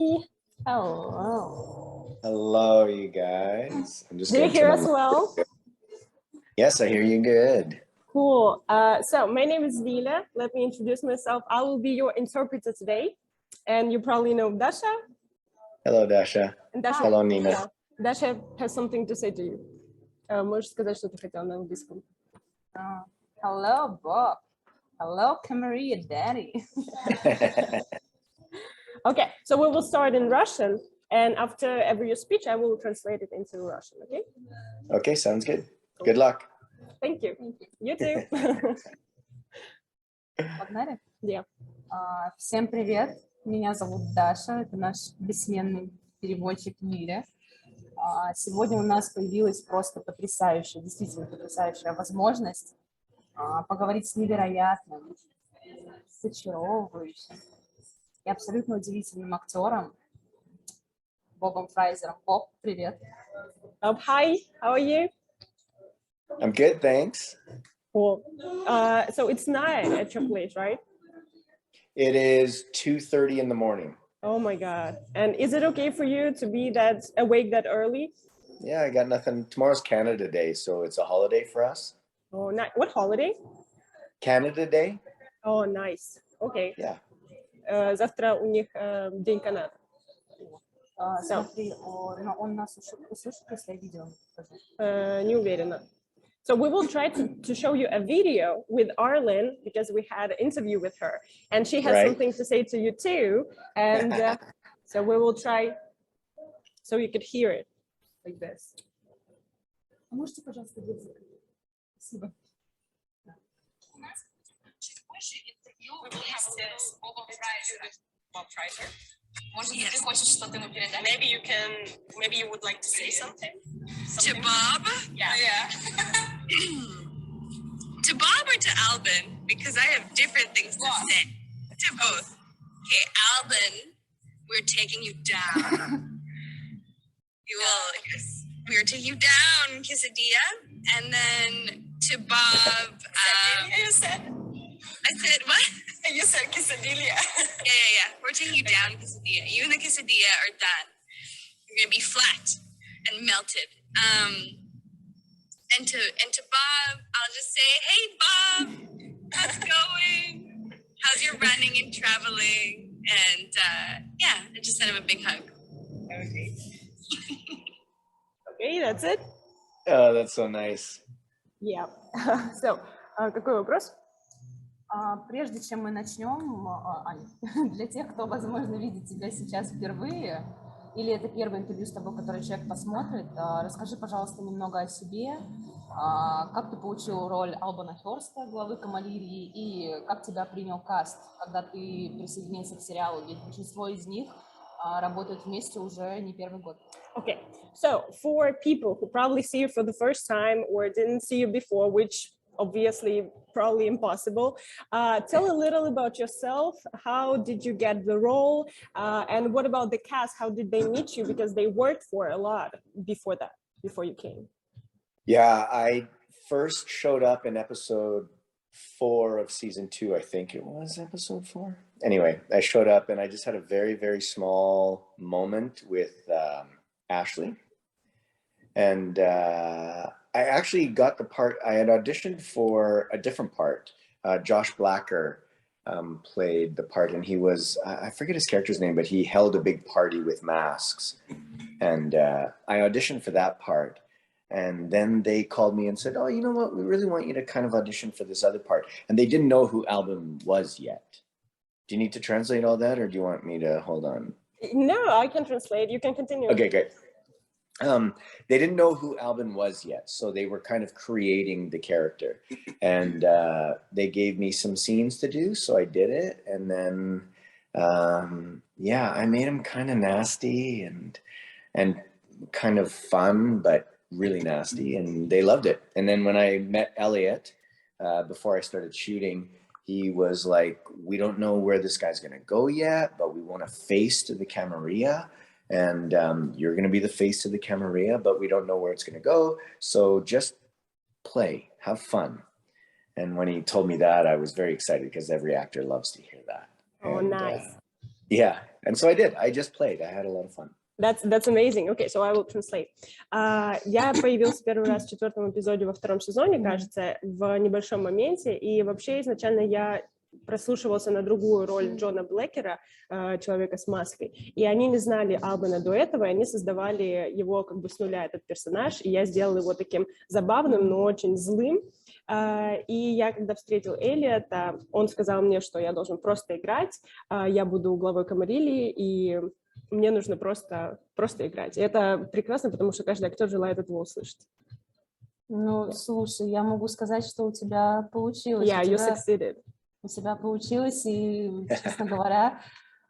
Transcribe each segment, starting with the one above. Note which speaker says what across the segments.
Speaker 1: Hello.
Speaker 2: Hello, you guys. I'm just
Speaker 1: Do you
Speaker 2: going to
Speaker 1: hear
Speaker 2: turn
Speaker 1: us
Speaker 2: on
Speaker 1: well?
Speaker 2: Yes, I hear you good.
Speaker 1: Cool. So my name is Lila. Let me introduce myself. I will be your interpreter today. And you probably know Dasha.
Speaker 2: Hello, Dasha.
Speaker 1: And Dasha,
Speaker 2: Hello, Nina.
Speaker 1: yeah, Dasha has something to say to you. Можешь сказать, что ты хотела на английском?
Speaker 3: Hello, Bob. Hello, Camarilla, Daddy.
Speaker 1: Okay, so we will start in Russian. And after every speech, I will translate it into Russian, okay?
Speaker 2: Okay, sounds good. Good luck.
Speaker 1: Thank you. You too.
Speaker 3: Погнали?
Speaker 1: Yeah.
Speaker 3: Всем привет. Меня зовут Даша. Это наш бессменный переводчик Миля. Сегодня у нас появилась просто потрясающая, действительно потрясающая возможность поговорить с невероятным, с очаровывающим и абсолютно удивительным актером Бобом Фрайзером. Боб, привет.
Speaker 1: Hi, how are you?
Speaker 2: I'm good, thanks.
Speaker 1: Cool. So it's night at your place, right?
Speaker 2: It is 2:30 in the morning.
Speaker 1: Oh my God. And is it okay for you to be awake that early?
Speaker 2: Yeah, I got nothing. Tomorrow's Canada Day, so it's a holiday for us.
Speaker 1: Oh, nice. What holiday?
Speaker 2: Canada Day?
Speaker 1: Oh, nice. Okay.
Speaker 2: Yeah.
Speaker 1: Завтра у них День Канады.
Speaker 3: Смотри, он нас услышит, если я видео покажу?
Speaker 1: Не уверена. So we will try to show you a video with Arlen because we had an interview with her and she has something to say to you too. And so we will try so you could hear it like this.
Speaker 3: Можете, пожалуйста, спасибо.
Speaker 4: У нас чуть позже интервью вместе с Бобом Фрайзером. Bob Frazer. Может быть, ты хочешь что-то ему передать? Maybe you would like to say something? To Bob? Yeah. To Bob or to Alban? Because I have different things to say. To both. Okay, Alban, we're taking you down. Yes. We're taking you down, quesadilla. And then to Bob, you said? I said, what? You said quesadilla. Yeah. We're taking you down, quesadilla. You and the quesadilla are done. You're gonna be flat and melted. And to Bob, I'll just say, hey Bob, how's it going? How's your running and traveling? And I just send him a big hug. Okay.
Speaker 1: Okay, that's it.
Speaker 2: Oh, that's so nice.
Speaker 1: Yeah. So, какой вопрос?
Speaker 3: Прежде чем мы начнем, Аня, для тех, кто, возможно, видит тебя сейчас впервые, или это первое интервью с тобой, которое человек посмотрит, расскажи, пожалуйста, немного о себе, как ты получил роль Албана Хёрста, главы Камариллии, и как тебя принял каст, когда ты присоединился к сериалу, ведь большинство из них работают вместе уже не первый год.
Speaker 1: Okay, so for people who probably see you for the first time or didn't see you before, which obviously probably impossible, tell a little about yourself. How did you get the role? And what about the cast? How did they meet you? Because they worked for a lot before you came.
Speaker 2: Yeah, I first showed up in episode 4 of season 2, I think it was episode 4. Anyway, I showed up and I just had a very, very small moment with Ashley. And I actually got the part. I had auditioned for a different part. Josh Blacker played the part, and he was, I forget his character's name, but he held a big party with masks. And I auditioned for that part. And then they called me and said, oh, you know what? We really want you to kind of audition for this other part. And they didn't know who Alban was yet. Do you need to translate all that, or do you want me to hold on?
Speaker 1: No, I can translate. You can continue.
Speaker 2: Okay, great. They didn't know who Alban was yet, so they were kind of creating the character, and they gave me some scenes to do, so I did it, and then I made him kind of nasty and kind of fun, but really nasty, and they loved it. And then when I met Elliot before I started shooting, he was like, we don't know where this guy's gonna go yet, but we want a face to the Camarilla. And you're going to be the face of the Camarilla, but we don't know where it's going to go. So just play, have fun. And when he told me that, I was very excited because every actor loves to hear that.
Speaker 1: Oh,
Speaker 2: and,
Speaker 1: nice.
Speaker 2: Yeah, and so I did. I just played. I had a lot of fun.
Speaker 1: That's amazing. Okay, so I will translate. Я появился первый раз в 4-м эпизоде во 2-м сезоне, кажется, в небольшом моменте, и вообще изначально я прослушивался на другую роль Джона Блэкера, человека с маской, и они не знали Албана до этого, и они создавали его как бы с нуля, этот персонаж, и я сделала его таким забавным, но очень злым. И я, когда встретил Элиота, он сказал мне, что я должен просто играть, я буду главой Камарилли, и мне нужно просто играть. И это прекрасно, потому что каждый актер желает этого услышать.
Speaker 3: Ну, слушай, я могу сказать, что у тебя получилось.
Speaker 1: Yeah, you succeeded.
Speaker 3: У тебя получилось, и, честно говоря,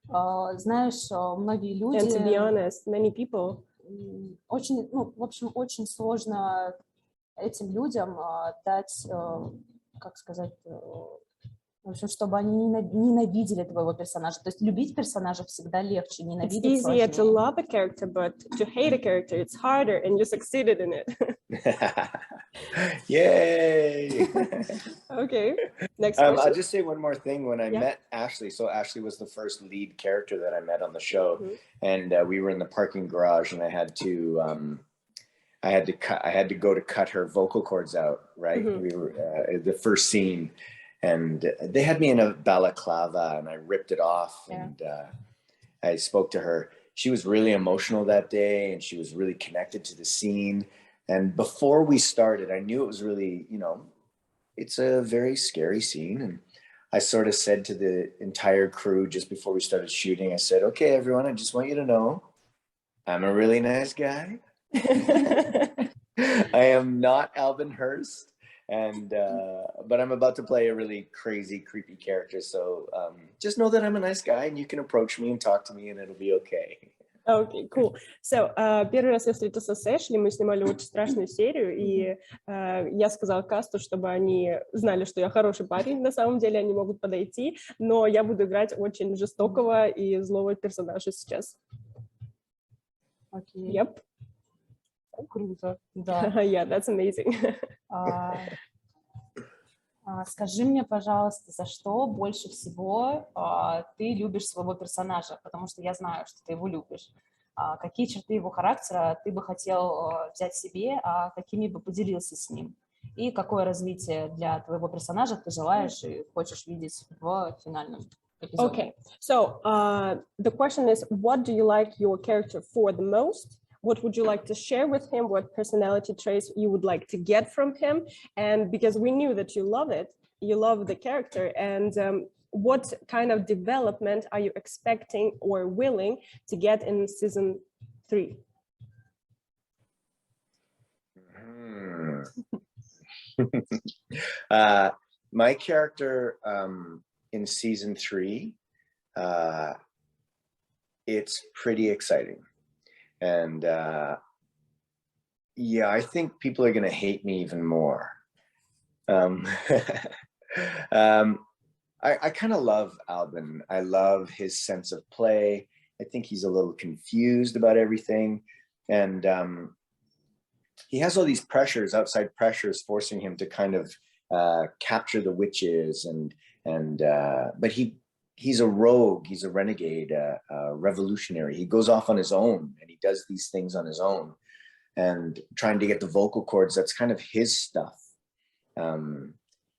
Speaker 3: знаешь, многие люди...
Speaker 1: And to be honest, many people...
Speaker 3: Очень, ну, в общем, очень сложно этим людям дать, как сказать... В общем, чтобы они ненавидели твоего персонажа. То есть любить персонажа всегда легче, ненавидеть сложнее.
Speaker 1: It's easier to love a character, but to hate a character, it's harder, and you succeeded in it.
Speaker 2: Yay!
Speaker 1: Okay, next question.
Speaker 2: I'll just say one more thing. When I met Ashley, so Ashley was the first lead character that I met on the show, and we were in the parking garage, and I had to go to cut her vocal cords out. Right, we were the first scene. And they had me in a balaclava, and I ripped it off. And I spoke to her. She was really emotional that day, and she was really connected to the scene. And before we started, I knew it was really, you know, it's a very scary scene. And I sort of said to the entire crew just before we started shooting, I said, okay, everyone, I just want you to know, I'm a really nice guy. I am not Alban Hearst. And but I'm about to play a really crazy, creepy character. So just know that I'm a nice guy, and you can approach me and talk to me, and it'll be okay.
Speaker 1: Okay, cool. So, первый раз я встретился с Эшли, мы снимали очень страшную серию, и я сказала касту, чтобы они знали, что я хороший парень, на самом деле они могут подойти, но я буду играть очень жестокого и злого персонажа сейчас.
Speaker 3: Окей.
Speaker 1: Yep.
Speaker 3: Круто, да.
Speaker 1: Yeah, that's amazing.
Speaker 3: Скажи мне, пожалуйста, за что больше всего ты любишь своего персонажа, потому что я знаю, что ты его любишь. Какие черты его характера ты бы хотел взять себе, а какими бы поделился с ним? И какое развитие для твоего персонажа ты желаешь и хочешь видеть в финальном эпизоде?
Speaker 1: Okay, so the question is, what do you like your character for the most? What would you like to share with him? What personality traits you would like to get from him? And because we knew that you love it, you love the character, and what kind of development are you expecting or willing to get in season 3?
Speaker 2: My character in season 3, it's pretty exciting. And yeah, I think people are going to hate me even more. I kind of love Alban. I love his sense of play. I think he's a little confused about everything. And he has all these pressures, outside pressures, forcing him to kind of capture the witches. But he's a rogue, he's a renegade, a revolutionary. He goes off on his own, and he does these things on his own. And trying to get the vocal cords, that's kind of his stuff.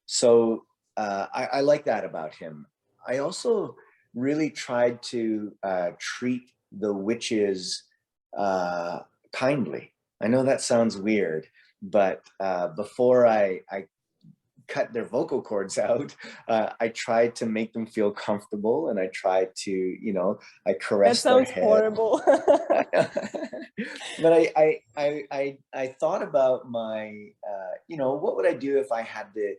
Speaker 2: So I like that about him. I also really tried to treat the witches kindly. I know that sounds weird, but before I cut their vocal cords out, I tried to make them feel comfortable, and I tried to, you know, I caressed their head.
Speaker 1: That sounds horrible.
Speaker 2: But I thought about my, you know, what would I do if I had to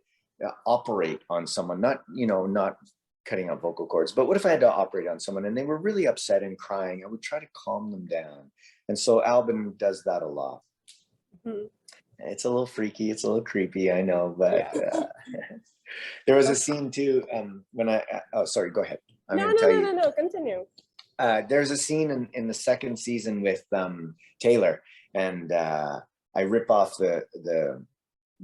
Speaker 2: operate on someone, not, you know, not cutting out vocal cords, but what if I had to operate on someone and they were really upset and crying? I would try to calm them down. And so Alban does that a lot. Mm-hmm. It's a little freaky, it's a little creepy, I know, but there was a scene too when oh, sorry, go ahead.
Speaker 1: No, continue.
Speaker 2: There's a scene in the second season with Taylor, and I rip off the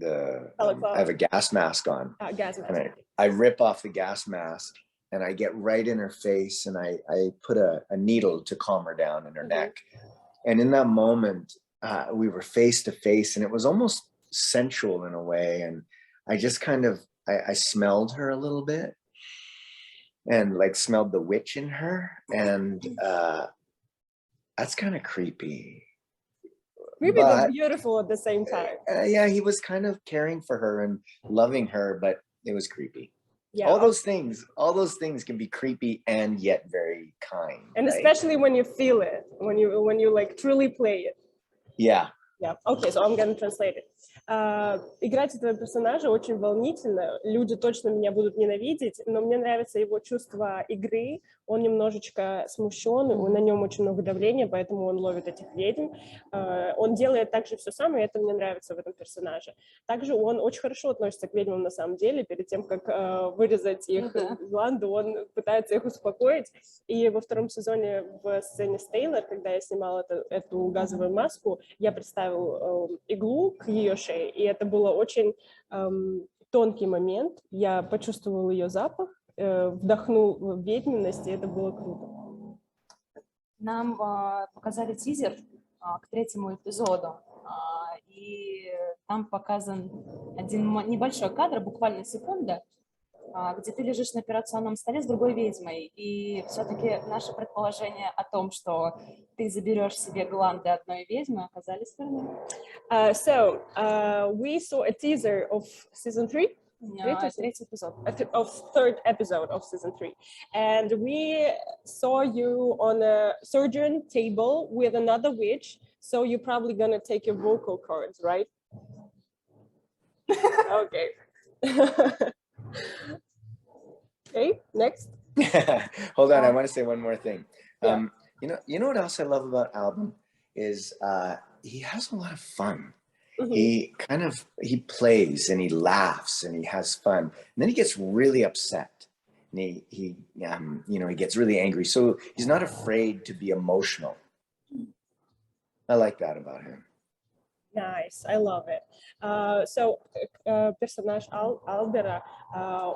Speaker 2: I have a gas mask on.
Speaker 1: Gas mask.
Speaker 2: I rip off the gas mask, and I get right in her face, and I put a needle to calm her down in her neck. And in that moment, we were face to face, and it was almost sensual in a way. And I just kind of, I smelled her a little bit, and like smelled the witch in her. And that's kind of creepy.
Speaker 1: Creepy but beautiful at the same time.
Speaker 2: Yeah, he was kind of caring for her and loving her, but it was creepy.
Speaker 1: Yeah.
Speaker 2: All those things can be creepy and yet very kind.
Speaker 1: And
Speaker 2: right?
Speaker 1: Especially when you feel it, when you like truly play it.
Speaker 2: Yeah.
Speaker 1: Yeah. Okay, so I'm gonna translate it. Играть этого персонажа очень волнительно. Люди точно меня будут ненавидеть, но мне нравится его чувство игры. Он немножечко смущен, на нем очень много давления, поэтому он ловит этих ведьм. Он делает также все самое, и это мне нравится в этом персонаже. Также он очень хорошо относится к ведьмам на самом деле. Перед тем, как вырезать их гланды, он пытается их успокоить. И во втором сезоне в сцене с Тейлор, когда я снимала эту газовую маску, я представил иглу к ее шее. И это было очень тонкий момент. Я почувствовал ее запах, вдохнул ведьминность, и это было круто.
Speaker 3: Нам показали тизер к 3-му эпизоду, и там показан один небольшой кадр, буквально секунда, где ты лежишь на операционном столе с другой ведьмой, и все-таки наше предположение о том, что ты заберешь себе гланды одной ведьмы, оказались верны.
Speaker 1: So, we saw a teaser of season 3.
Speaker 3: Третий эпизод.
Speaker 1: Of third episode of season 3. And we saw you on a surgeon table with another witch, so you're probably gonna take your vocal cords, right? Okay. Okay, next.
Speaker 2: Hold on, I want to say one more thing.
Speaker 1: Yeah.
Speaker 2: You know what else I love about Alban is he has a lot of fun.
Speaker 1: Mm-hmm.
Speaker 2: He plays and he laughs and he has fun, and then he gets really upset, and he gets really angry. So he's not afraid to be emotional. I like that about him.
Speaker 1: Nice, I love it. So персонаж Албера,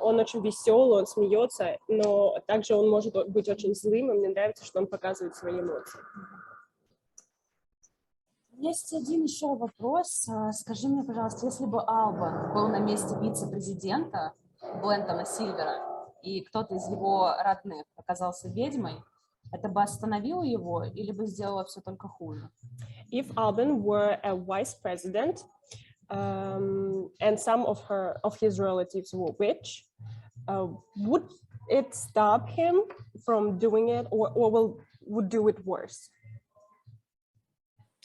Speaker 1: он очень веселый, он смеется, но также он может быть очень злым, и мне нравится, что он показывает свои эмоции.
Speaker 3: Есть один еще вопрос. Скажи мне, пожалуйста, если бы Албан был на месте вице-президента Блентона Сильвера, и кто-то из его родных оказался ведьмой, это бы остановило его или бы сделало все только хуже?
Speaker 1: If Alban were a vice president, and some of his relatives were witch, would it stop him from doing it, or would do it worse?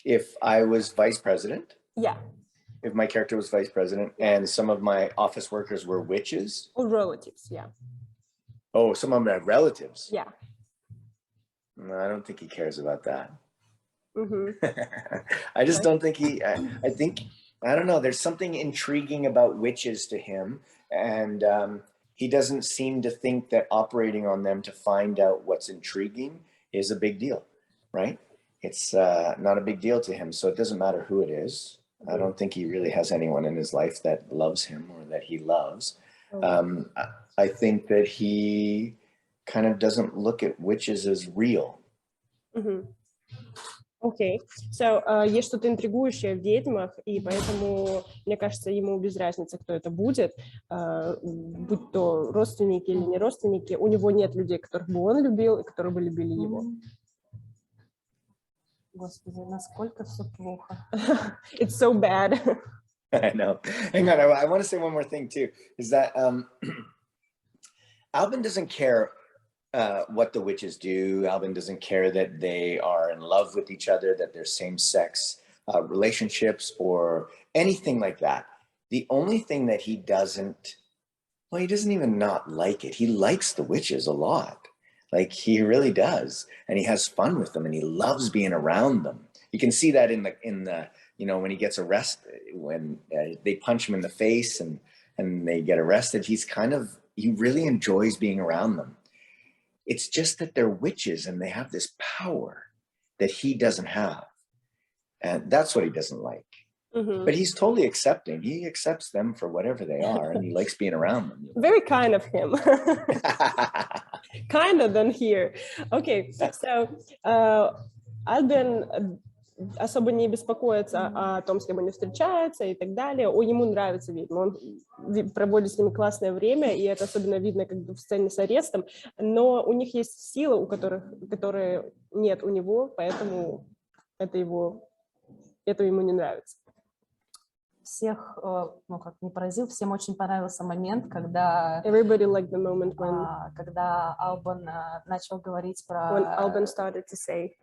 Speaker 2: If I was vice president?
Speaker 1: Yeah.
Speaker 2: If my character was vice president and some of my office workers were witches?
Speaker 1: Or relatives, yeah.
Speaker 2: Oh, some of my relatives?
Speaker 1: Yeah.
Speaker 2: No, I don't think he cares about that.
Speaker 1: Mm-hmm.
Speaker 2: I just don't think I think, I don't know, there's something intriguing about witches to him, and he doesn't seem to think that operating on them to find out what's intriguing is a big deal, right? It's not a big deal to him, so it doesn't matter who it is. I don't think he really has anyone in his life that loves him or that he loves. I think that he kind of doesn't look at witches as real.
Speaker 1: Mm-hmm. Окей. So, есть что-то интригующее в ведьмах, и поэтому, мне кажется, ему без разницы, кто это будет, будь то родственники или не родственники, у него нет людей, которых бы он любил и которые бы любили его.
Speaker 3: Господи, насколько все плохо.
Speaker 1: It's so bad.
Speaker 2: I know. Hang on, I want to say one more thing too, is that Alban doesn't care what the witches do. Alban doesn't care that they are in love with each other, that they're same-sex relationships or anything like that. The only thing that he doesn't even not like it. He likes the witches a lot. Like, he really does. And he has fun with them, and he loves being around them. You can see that in the when he gets arrested, when they punch him in the face and they get arrested, he really enjoys being around them. It's just that they're witches and they have this power that he doesn't have. And that's what he doesn't like. But he's totally accepting. He accepts them for whatever they are, and he likes being around them.
Speaker 1: Very kind of him. Kinder than here. Okay, so Alban особо не беспокоится о том, с кем они встречаются и так далее. Ему нравится, видно, он проводит с ними классное время, и это особенно видно как бы в сцене с арестом, но у них есть силы, которые нет у него, поэтому это ему не нравится.
Speaker 3: Всех, ну, как не поразил, всем очень понравился момент, когда
Speaker 1: Everybody liked the moment when
Speaker 3: когда Албан начал говорить про
Speaker 1: when Alban started to say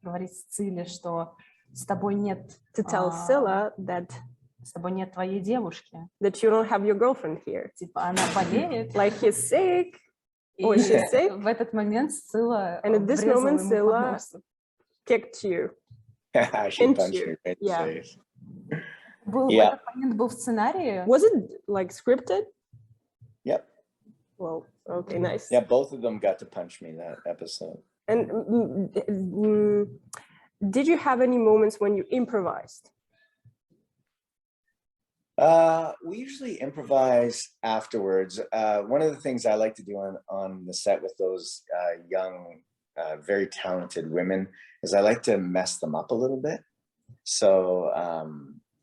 Speaker 3: говорить Сцилле, что с тобой нет
Speaker 1: to tell Scylla that
Speaker 3: с тобой нет твоей девушки,
Speaker 1: you don't have your girlfriend here.
Speaker 3: типа она болеет,
Speaker 1: Like he's sick.
Speaker 3: и
Speaker 1: Or she's sick.
Speaker 3: в этот момент Сцилла
Speaker 1: And at this
Speaker 3: врезала
Speaker 1: moment,
Speaker 3: ему по
Speaker 1: Scylla
Speaker 3: носу.
Speaker 1: kicked you.
Speaker 2: She punched me right in the
Speaker 1: Yeah.
Speaker 2: face.
Speaker 3: Этот момент был в сценарии.
Speaker 1: Was it like scripted?
Speaker 2: Yep.
Speaker 1: Well, okay, nice.
Speaker 2: Yeah, both of them got to punch me that episode.
Speaker 1: And did you have any moments when you improvised?
Speaker 2: We usually improvise afterwards. One of the things I like to do on the set with those young, very talented women is I like to mess them up a little bit. So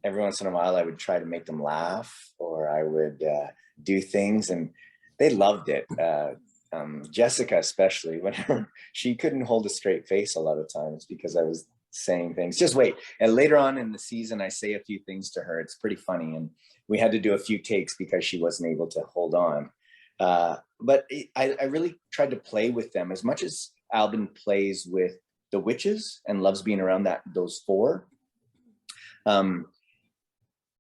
Speaker 2: every once in a while I would try to make them laugh, or I would do things, and they loved it. Jessica especially, whenever she couldn't hold a straight face a lot of times because I was saying things. Just wait. And later on in the season, I say a few things to her. It's pretty funny. And we had to do a few takes because she wasn't able to hold on. But I really tried to play with them as much as Alban plays with the witches and loves being around those four.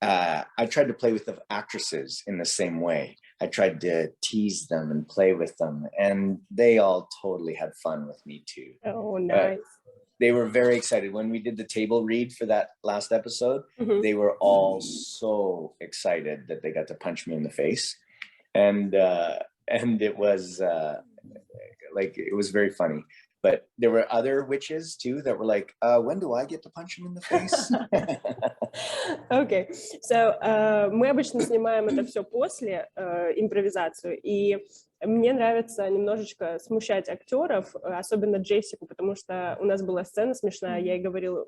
Speaker 2: I tried to play with the actresses in the same way. I tried to tease them and play with them, and they all totally had fun with me too.
Speaker 1: Oh, nice.
Speaker 2: They were very excited when we did the table read for that last episode. They were all so excited that they got to punch me in the face, and it was like, it was very funny. But there were other witches too that were like, when do I get to punch him in the face?
Speaker 1: Okay, so мы обычно снимаем это все после импровизацию, и мне нравится немножечко смущать актеров, особенно Джессику, потому что у нас была сцена смешная, я ей говорила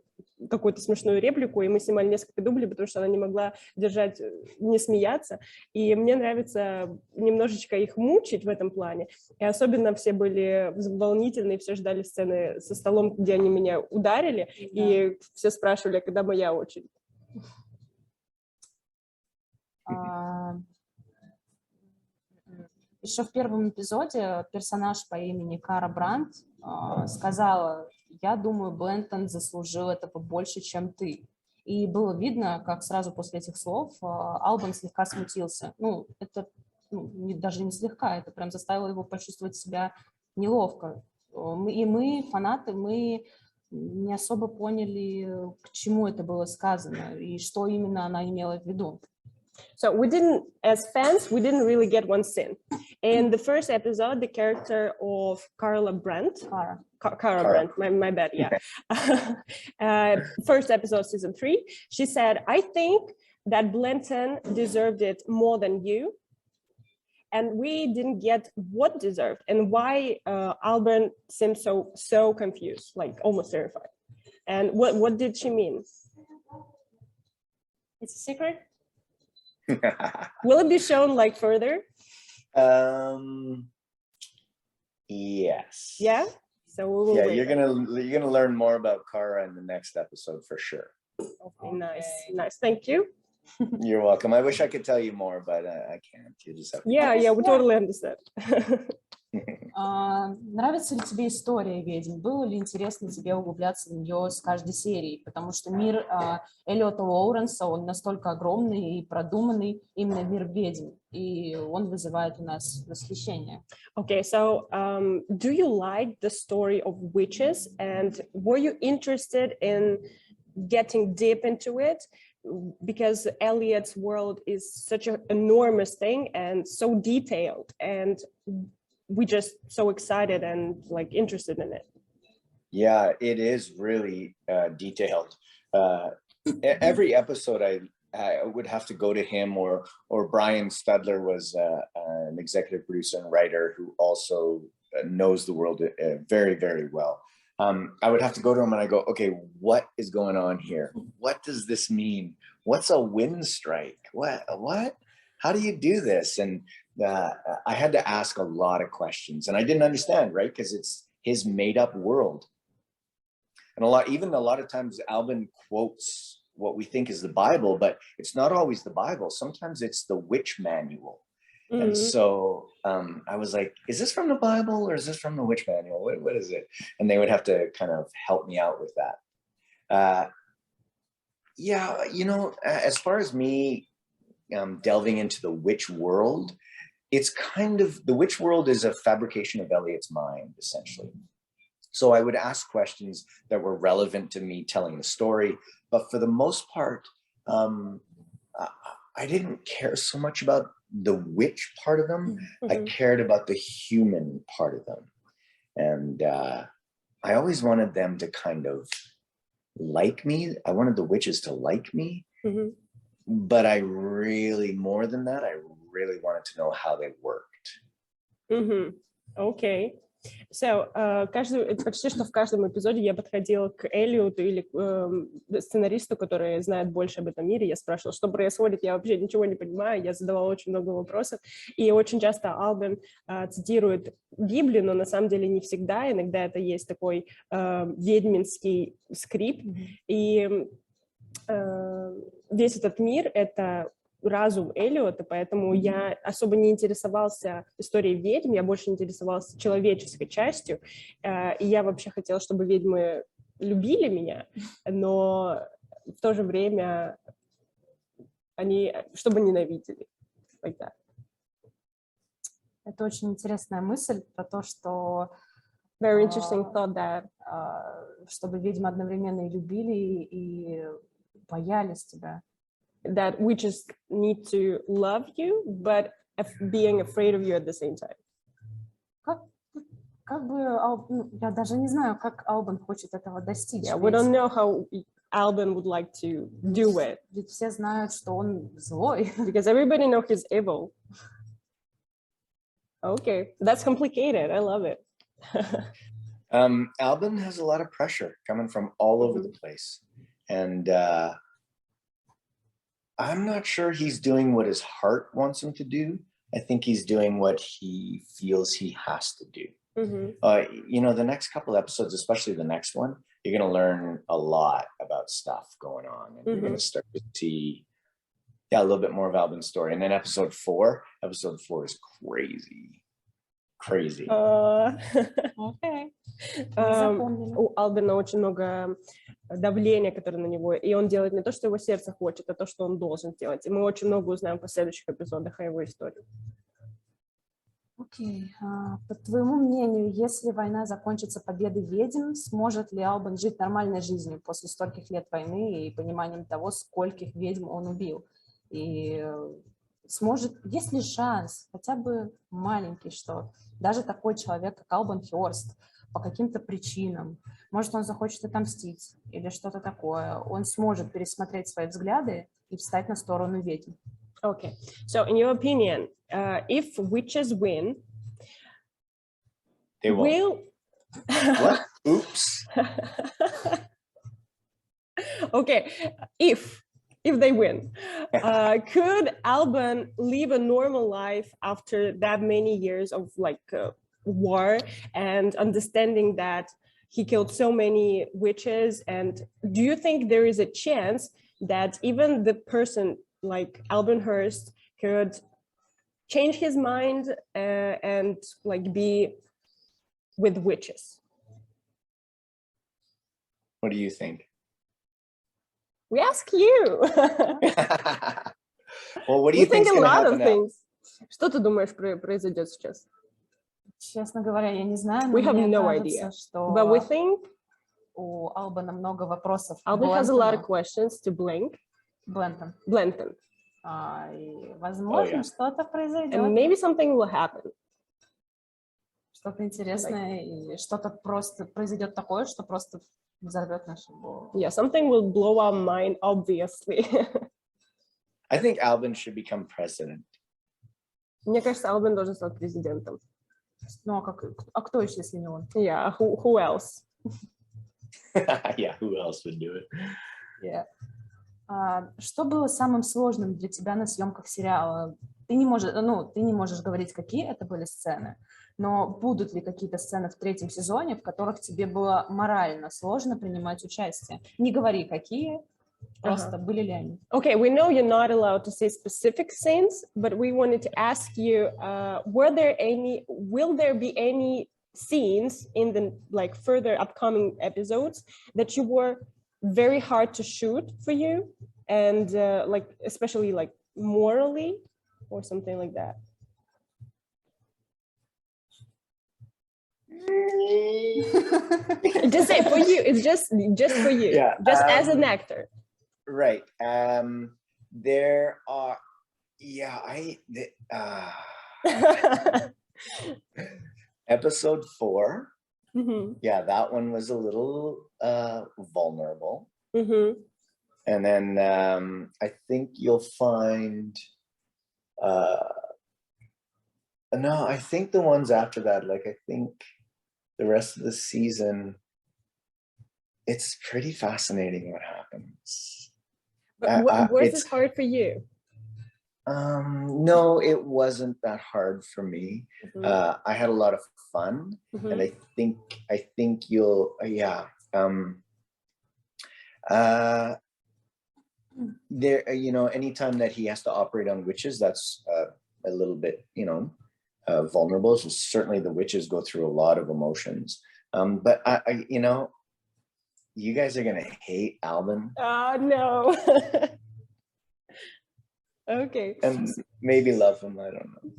Speaker 1: какую-то смешную реплику, и мы снимали несколько дублей, потому что она не могла держать, не смеяться, и мне нравится немножечко их мучить в этом плане, и особенно все были волнительные, все ждали сцены со столом, где они меня ударили, и все спрашивали, когда моя очередь.
Speaker 3: Еще в первом эпизоде персонаж по имени Кара Брандт сказала: я думаю, Блентон заслужил этого больше, чем ты. И было видно, как сразу после этих слов Албан слегка смутился. Ну, это даже не слегка, это прям заставило его почувствовать себя неловко. И мы, фанаты, мы не особо поняли, к чему это было сказано и что именно она имела в виду.
Speaker 1: So we didn't, as fans, we didn't really get one scene. In the first episode, the character of Cara Brandt, my bad, yeah. First episode, season 3, she said, I think that Blanton deserved it more than you. And we didn't get what deserved and why Alban seemed so confused, like almost terrified. And what did she mean? It's a secret? Will it be shown like further?
Speaker 2: Yes.
Speaker 1: Yeah. So we will.
Speaker 2: Yeah,
Speaker 1: wait.
Speaker 2: you're gonna learn more about Cara in the next episode for sure.
Speaker 1: Okay, nice. Thank you.
Speaker 2: You're welcome. I wish I could tell you more, but I can't. You just have to.
Speaker 1: Yeah, we totally understand.
Speaker 3: Нравится ли тебе история ведьм? Было ли интересно тебе углубляться в нее с каждой серией? Потому что мир Эллиота Лоуренса, он настолько огромный и продуманный, именно мир ведьм, и он вызывает у нас восхищение.
Speaker 1: Okay, so do you like the story of witches, and were you interested in getting deep into it? Because Elliot's world is such an enormous thing and so detailed, and we just so excited and like interested in it.
Speaker 2: Yeah, it is really detailed. every episode I would have to go to him, or Brian Studler was an executive producer and writer who also knows the world very, very well. I would have to go to him and I go, okay, what is going on here? What does this mean? What's a wind strike? What? How do you do this? And I had to ask a lot of questions, and I didn't understand, right? Because it's his made up world. And a lot of times Alban quotes what we think is the Bible, but it's not always the Bible. Sometimes it's the witch manual. Mm-hmm. And so I was like, is this from the Bible or is this from the witch manual? What is it? And they would have to kind of help me out with that. Yeah, you know, as far as me delving into the witch world, it's kind of, the witch world is a fabrication of Eliot's mind, essentially. So I would ask questions that were relevant to me telling the story, but for the most part, I didn't care so much about the witch part of them. Mm-hmm. I cared about the human part of them. And I always wanted them to kind of like me. I wanted the witches to like me. Mm-hmm. But I really, more than that, I really wanted to know how they worked.
Speaker 1: Mm-hmm. Okay. So, почти что в каждом эпизоде я подходила к Элиоту или к сценаристу, который знает больше об этом мире. Я спрашивала, что происходит, я вообще ничего не понимаю, я задавала очень много вопросов. И очень часто Албан цитирует Библию, но на самом деле не всегда. Иногда это есть такой ведьминский скрипт. И весь этот мир — это разум Элиота, поэтому я особо не интересовался историей ведьм, я больше интересовалась человеческой частью, и я вообще хотела, чтобы ведьмы любили меня, но в то же время они, чтобы ненавидели. Like that.
Speaker 3: Это очень интересная мысль про то, что
Speaker 1: very interesting thought that
Speaker 3: чтобы ведьмы одновременно и любили, и боялись тебя.
Speaker 1: That witches need to love you, but being afraid of you at the same time.
Speaker 3: Как бы, я даже не знаю, как Албан хочет этого достичь.
Speaker 1: Yeah, we don't know how Alban would like to do it.
Speaker 3: Ведь все знают, что он злой.
Speaker 1: Because everybody knows he's evil. Okay, that's complicated. I love it.
Speaker 2: Alban has a lot of pressure coming from all over the place. And I'm not sure he's doing what his heart wants him to do. I think he's doing what he feels he has to do. Mm-hmm. You know, the next couple episodes, especially the next one, you're going to learn a lot about stuff going on. And you're going to start to see a little bit more of Alban's story. And then episode 4 is crazy. Crazy.
Speaker 1: Okay. У Албана очень много давления, которое на него, и он делает не то, что его сердце хочет, а то, что он должен делать. И мы очень много узнаем в последующих эпизодах о его истории.
Speaker 3: Окей. По твоему мнению, если война закончится победой ведьм, сможет ли Албан жить нормальной жизнью после стольких лет войны и пониманием того, скольких ведьм он убил? И сможет, есть ли шанс, хотя бы маленький, что даже такой человек, как Албан Hearst, по каким-то причинам, может, он захочет отомстить или что-то такое, он сможет пересмотреть свои взгляды и встать на сторону ведьм?
Speaker 1: Okay, so in your opinion, if witches win,
Speaker 2: they won't. What? Oops.
Speaker 1: Okay, if they win, could Alban live a normal life after that many years of like war and understanding that he killed so many witches? And do you think there is a chance that even the person like Alban Hearst could change his mind and like be with witches?
Speaker 2: What do you think?
Speaker 1: We ask you.
Speaker 2: Well, what do you think?
Speaker 1: A lot of things. Что ты думаешь произойдет сейчас?
Speaker 3: Честно говоря, я не знаю.
Speaker 1: We have no idea. But we think
Speaker 3: у Албана много вопросов.
Speaker 1: Alban has a lot of questions to Blanton.
Speaker 3: И, возможно, что-то произойдет.
Speaker 1: And maybe something will happen.
Speaker 3: Что-то интересное, и что-то просто произойдет такое, что просто взорвет наши головы.
Speaker 1: Yeah, something will blow our mind, obviously.
Speaker 2: I think Alban should become president.
Speaker 1: Мне кажется, Албан должен стать президентом.
Speaker 3: Ну, а кто еще, если не он?
Speaker 1: Yeah, who else?
Speaker 2: Yeah, who else would do it?
Speaker 3: Yeah. Что было самым сложным для тебя на съемках сериала? Ты не можешь говорить, какие это были сцены, но будут ли какие-то сцены в 3-м сезоне, в которых тебе было морально сложно принимать участие? Не говори, какие, просто были ли они?
Speaker 1: Okay, we know you're not allowed to say specific scenes, but we wanted to ask you, will there be any scenes in the further upcoming episodes that you were very hard to shoot for you, and especially morally or something like that? Just say for you. It's just for you.
Speaker 2: Yeah,
Speaker 1: just as an actor.
Speaker 2: Right. There are. Yeah, episode 4.
Speaker 1: Mm-hmm.
Speaker 2: Yeah, that one was a little vulnerable.
Speaker 1: Mm-hmm.
Speaker 2: And then I think you'll find. No, I think the ones after that, I think the rest of the season, it's pretty fascinating what happens.
Speaker 1: But was it hard for you?
Speaker 2: No, it wasn't that hard for me.
Speaker 1: Mm-hmm.
Speaker 2: I had a lot of fun,
Speaker 1: mm-hmm.
Speaker 2: and I think you'll, there, anytime that he has to operate on witches, that's a little bit, vulnerable. So certainly the witches go through a lot of emotions. But I you guys are gonna hate Alban.
Speaker 1: Oh no. Okay.
Speaker 2: And maybe love him, I don't know.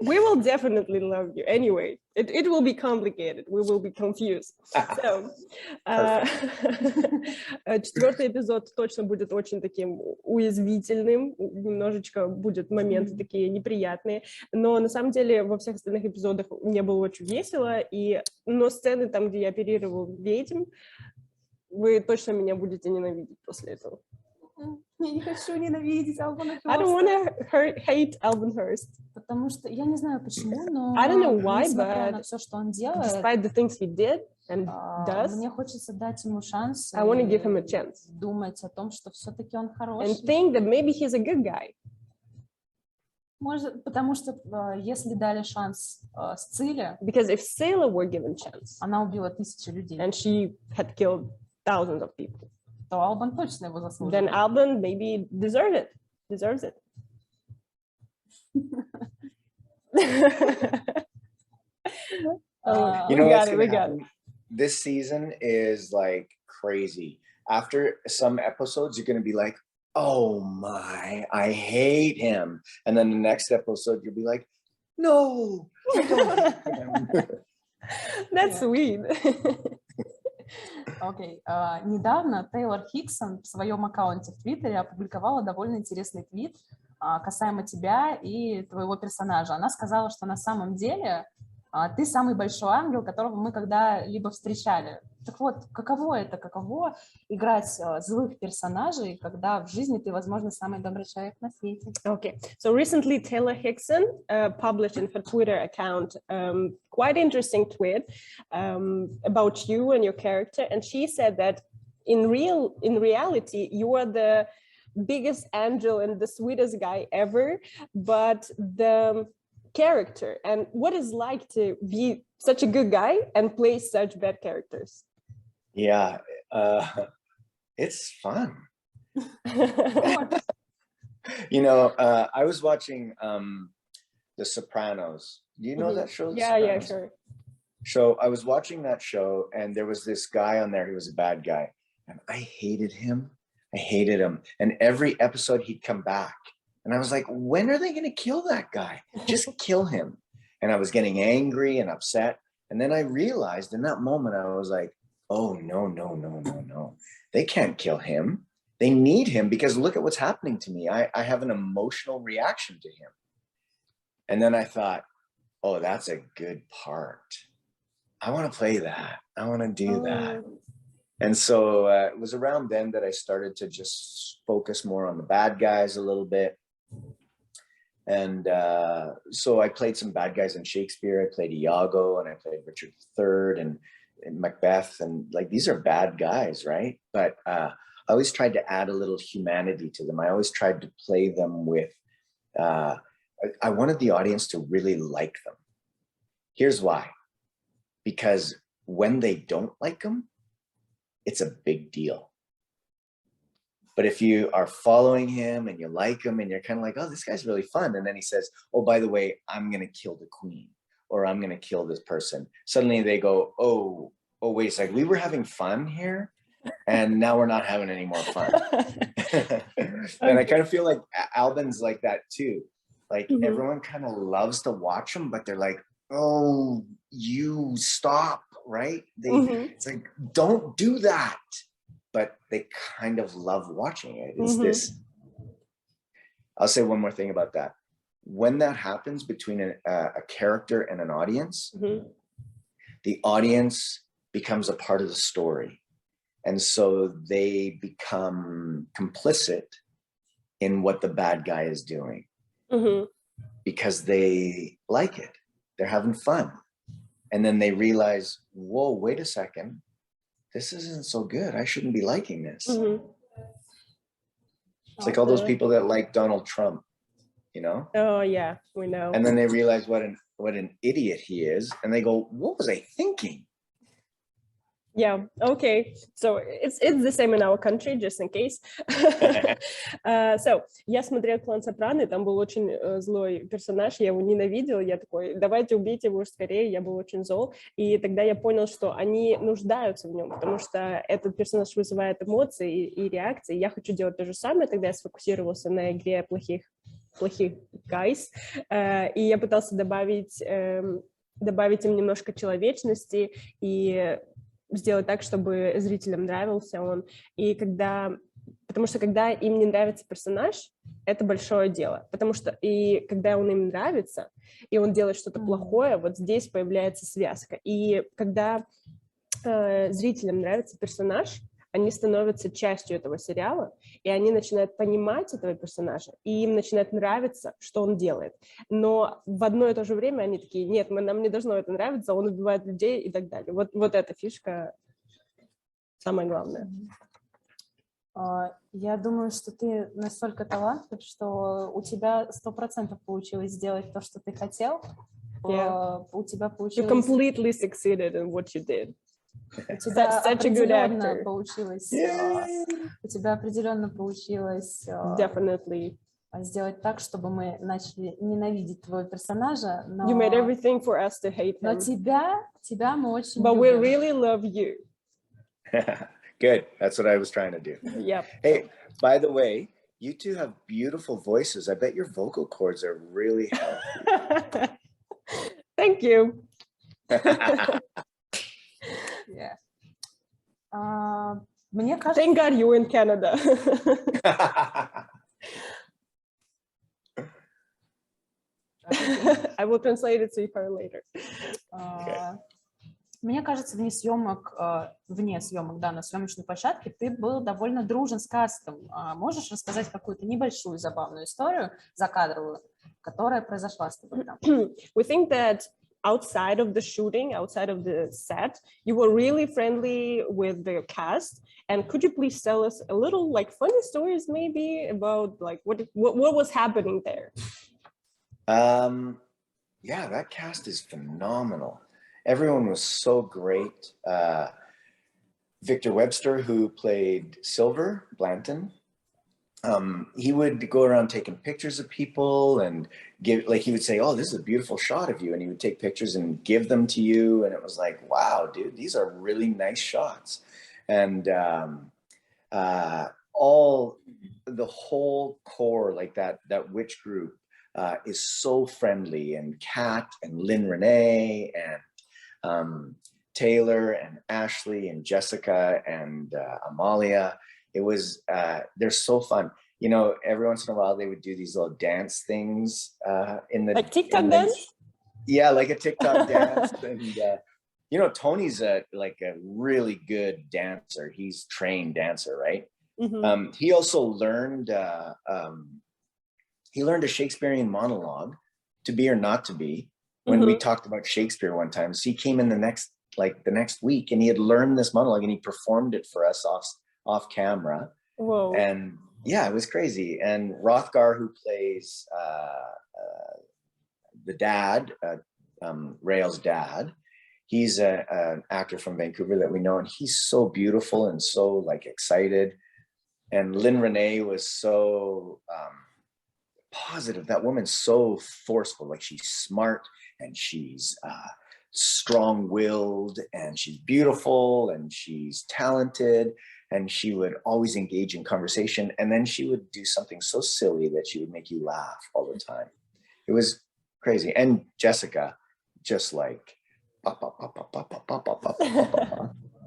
Speaker 1: We will definitely love you. Anyway, it will be complicated. We will be confused. So, 4-й эпизод точно будет очень таким уязвительным. Немножечко будут моменты такие неприятные. Но на самом деле во всех остальных эпизодах мне было очень весело. Но сцены там, где я оперировал ведьм, вы точно меня будете ненавидеть после этого.
Speaker 3: Я не хочу ненавидеть Албана Хёрста.
Speaker 1: I don't want to hate Alban Hearst.
Speaker 3: Потому что я не знаю почему, но
Speaker 1: I don't know why,
Speaker 3: несмотря
Speaker 1: but
Speaker 3: на все, что он делает,
Speaker 1: despite the things he did and does,
Speaker 3: мне хочется дать ему шанс.
Speaker 1: I want to give him a chance.
Speaker 3: Думать о том, что все-таки он хороший.
Speaker 1: And think that maybe he's a good guy.
Speaker 3: Может, потому что если дали шанс Сциле,
Speaker 1: because if Salem were given chance,
Speaker 3: она убила 1000 людей,
Speaker 1: and she had killed thousands of people,
Speaker 3: то Албан точно его заслуживает.
Speaker 1: then Alban maybe deserves it. We got it.
Speaker 2: This season is crazy. After some episodes, you're going to be like, oh my, I hate him. And then the next episode, you'll be like, no, I don't hate him.
Speaker 1: That's sweet.
Speaker 3: Окей. Недавно Тейлор Хиксон в своем аккаунте в Твиттере опубликовала довольно интересный твит касаемо тебя и твоего персонажа. Она сказала, что на самом деле ты самый большой ангел, которого мы когда-либо встречали. Так вот, каково играть злых персонажей, когда в жизни ты, возможно, самый добрый человек на свете?
Speaker 1: Okay, so recently Taylor Hickson published in her Twitter account quite interesting tweet about you and your character, and she said that in reality you are the biggest angel and the sweetest guy ever, but the character and what it's like to be such a good guy and play such bad characters.
Speaker 2: Yeah, it's fun. I was watching The Sopranos. Do you know that show?
Speaker 1: Yeah, sure.
Speaker 2: So I was watching that show, and there was this guy on there who was a bad guy, and I hated him. And every episode he'd come back, and I was like, when are they going to kill that guy? Just kill him. And I was getting angry and upset. And then I realized in that moment, I was like, oh, no. They can't kill him. They need him because look at what's happening to me. I have an emotional reaction to him. And then I thought, oh, that's a good part. I want to play that. I want to do that. And so it was around then that I started to just focus more on the bad guys a little bit. And so I played some bad guys in Shakespeare. I played Iago and I played Richard III and Macbeth. And like, these are bad guys, right? But I always tried to add a little humanity to them. I always tried to play them with, I wanted the audience to really like them. Here's why. Because when they don't like them, it's a big deal. But if you are following him and you like him and you're kind of like, oh, this guy's really fun. And then he says, oh, by the way, I'm going to kill the queen, or I'm going to kill this person. Suddenly they go, oh, wait a second. We were having fun here and now we're not having any more fun. And I kind of feel like Alban's like that too. Like everyone kind of loves to watch him, but they're like, oh, you stop, right? It's like, don't do that. But they kind of love watching it. It's this. I'll say one more thing about that. When that happens between a character and an audience, the audience becomes a part of the story. And so they become complicit in what the bad guy is doing because they like it. They're having fun. And then they realize, whoa, wait a second. This isn't so good. I shouldn't be liking this. It's like all those people that like Donald Trump, you know?
Speaker 1: Oh yeah, we know.
Speaker 2: And then they realize what an idiot he is, and they go, "What was I thinking?"
Speaker 1: Yeah, okay. So it's the same in our country, just in case. So, я смотрела «Клан Сопрано», и там был очень злой персонаж, я его ненавидела, я такой, давайте убейте его скорее, я был очень зол. И тогда я понял, что они нуждаются в нем, потому что этот персонаж вызывает эмоции и реакции. Я хочу делать то же самое, тогда я сфокусировался на игре плохих guys, и я пытался добавить им немножко человечности и сделать так, чтобы зрителям нравился он. Потому что когда им не нравится персонаж, это большое дело. Потому что и когда он им нравится, и он делает что-то плохое, вот здесь появляется связка. И когда зрителям нравится персонаж, они становятся частью этого сериала, и они начинают понимать этого персонажа, и им начинает нравиться, что он делает. Но в одно и то же время они такие, нет, нам не должно это нравиться, он убивает людей и так далее. Вот эта фишка самое главное.
Speaker 3: Я думаю, что ты настолько талантлив, что у тебя 100% получилось сделать то, что ты хотел.
Speaker 1: Yeah.
Speaker 3: У тебя получилось...
Speaker 1: You completely succeeded in what you did.
Speaker 3: У тебя
Speaker 1: Such a good actor.
Speaker 3: Получилось, у тебя определенно получилось
Speaker 1: Definitely.
Speaker 3: Сделать так, чтобы мы начали ненавидеть твоего персонажа. Но...
Speaker 1: You made everything for us to hate him.
Speaker 3: Но тебя мы очень
Speaker 1: But
Speaker 3: любим.
Speaker 1: we really love you.
Speaker 2: Good. That's what I was trying to do.
Speaker 1: Yep.
Speaker 2: Hey, by the way, you two have beautiful voices. I bet your vocal cords are really healthy.
Speaker 1: Thank you.
Speaker 3: Yeah. Мне кажется...
Speaker 1: Thank God you're in Canada. I will translate it to her later.
Speaker 3: Мне кажется, вне съемок, да, на съемочной площадке ты был довольно дружен с кастом. Можешь рассказать какую-то небольшую забавную историю закадровую, которая произошла с тобой там?
Speaker 1: We think that outside of the shooting, outside of the set, you were really friendly with the cast. And could you please tell us a little, like, funny stories maybe about like what was happening there?
Speaker 2: Yeah, that cast is phenomenal. Everyone was so great. Victor Webster, who played Silver Blanton, he would go around taking pictures of people and give, like, he would say, oh, this is a beautiful shot of you. And he would take pictures and give them to you. And it was like, wow, dude, these are really nice shots. And the whole core, like that witch group is so friendly. And Kat and Lynn Renee and Taylor and Ashley and Jessica and Amalia. It was, they're so fun. You know, every once in a while they would do these little dance things in the—
Speaker 1: Like TikTok dance?
Speaker 2: Yeah, like a TikTok dance. And You know, Tony's like a really good dancer. He's trained dancer, right? He also learned a Shakespearean monologue, To Be or Not to Be, when we talked about Shakespeare one time. So he came in the next week, and he had learned this monologue, and he performed it for us off camera.
Speaker 1: Whoa.
Speaker 2: And yeah, it was crazy. And Rothgar, who plays the dad, Rael's dad, he's an actor from Vancouver that we know, and he's so beautiful and so like excited. And Lynn Renee was so positive. That woman's so forceful. Like, she's smart, and she's strong-willed, and she's beautiful, and she's talented, and she would always engage in conversation. And then she would do something so silly that she would make you laugh all the time. It was crazy. And Jessica, just like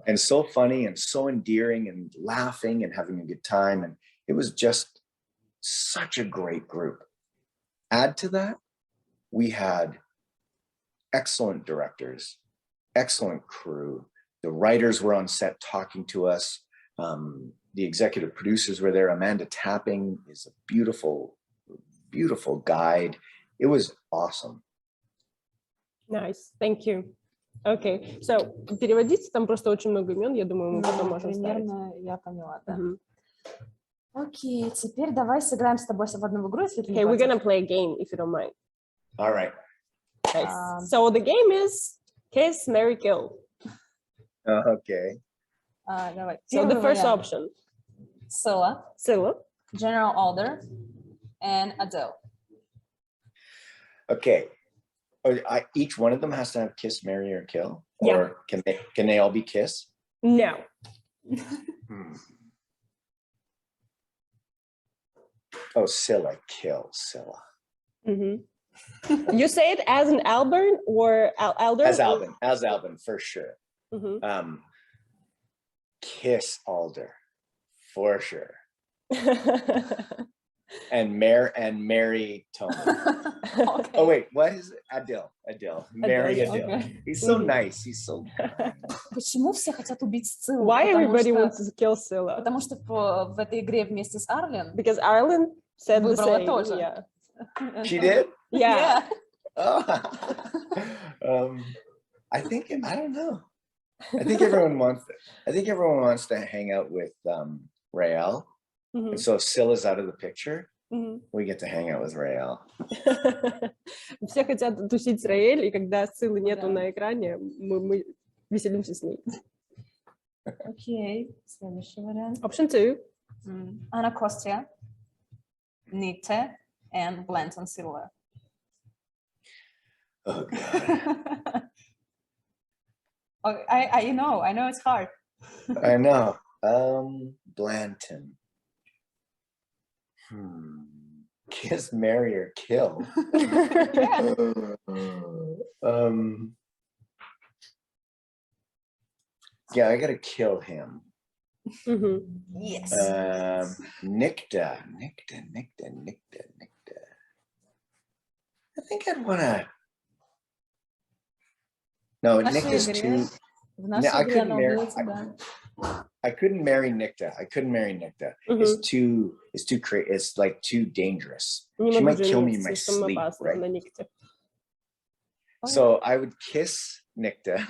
Speaker 2: and so funny and so endearing and laughing and having a good time. And it was just such a great group. Add to that, we had excellent directors, excellent crew. The writers were on set talking to us. The executive producers were there. Amanda Tapping is a beautiful, beautiful guide. It was awesome.
Speaker 1: Nice, thank you. Okay, so переводите, там просто очень много имен, я думаю, мы потом можем ставить.
Speaker 3: Примерно я поняла, да. Окей, теперь давай сыграем с тобой в одну игру, если ты не
Speaker 1: Okay, we're
Speaker 3: против.
Speaker 1: gonna play a game, if you don't mind.
Speaker 2: All right.
Speaker 1: Okay, so the game is Kiss, Marry, Kill.
Speaker 2: Okay.
Speaker 3: Давай.
Speaker 1: So the
Speaker 3: Первый
Speaker 1: first
Speaker 3: вариант.
Speaker 1: option,
Speaker 3: Scylla,
Speaker 1: Scylla.
Speaker 3: General Alder, and Adele.
Speaker 2: Okay. Each one of them has to have kiss, marry, or kill?
Speaker 1: Yeah.
Speaker 2: Or can they all be kiss?
Speaker 1: No.
Speaker 2: Oh, Scylla, kill Scylla.
Speaker 1: You say it as an Alban or Alder?
Speaker 2: As Alban, for sure. Kiss Alder, for sure. And marry Tony.
Speaker 3: Okay.
Speaker 2: Oh wait, what is it? Adele. Marry Adele.
Speaker 3: Okay.
Speaker 2: He's so nice. He's so.
Speaker 3: Почему все хотят убить Сциллу?
Speaker 1: Why
Speaker 3: Потому
Speaker 1: everybody
Speaker 3: что-
Speaker 1: wants to kill Scylla?
Speaker 3: Потому что в этой игре вместе с Арлен
Speaker 1: Because Ireland said the
Speaker 3: Выбрала
Speaker 1: same.
Speaker 3: тоже.
Speaker 1: Yeah.
Speaker 2: She did?
Speaker 1: Yeah.
Speaker 2: Oh. I don't know. I think everyone wants to hang out with Rael. And so if Scylla's out of the picture, we get to hang out with Rael.
Speaker 1: Все хотят тусить с Раэль, и когда Сциллы нету на экране, мы веселимся с ней.
Speaker 3: Окей, следующий вариант.
Speaker 1: Option 2.
Speaker 3: Anna Kostya, Nite, and Blanton Silver.
Speaker 2: Oh god.
Speaker 3: I know it's hard.
Speaker 2: I know. Blanton. Kiss, marry, or kill. Yeah, I gotta kill him.
Speaker 3: Yes.
Speaker 2: Nikta. I think I'd wanna. No, Nikta's too.
Speaker 3: В нашей
Speaker 2: I
Speaker 3: игре
Speaker 2: couldn't
Speaker 3: она
Speaker 2: marry.
Speaker 3: убила тебя.
Speaker 2: I couldn't marry Nikta. It's too crazy. It's like too dangerous. She might kill me in my sleep, right? So I would kiss Nikta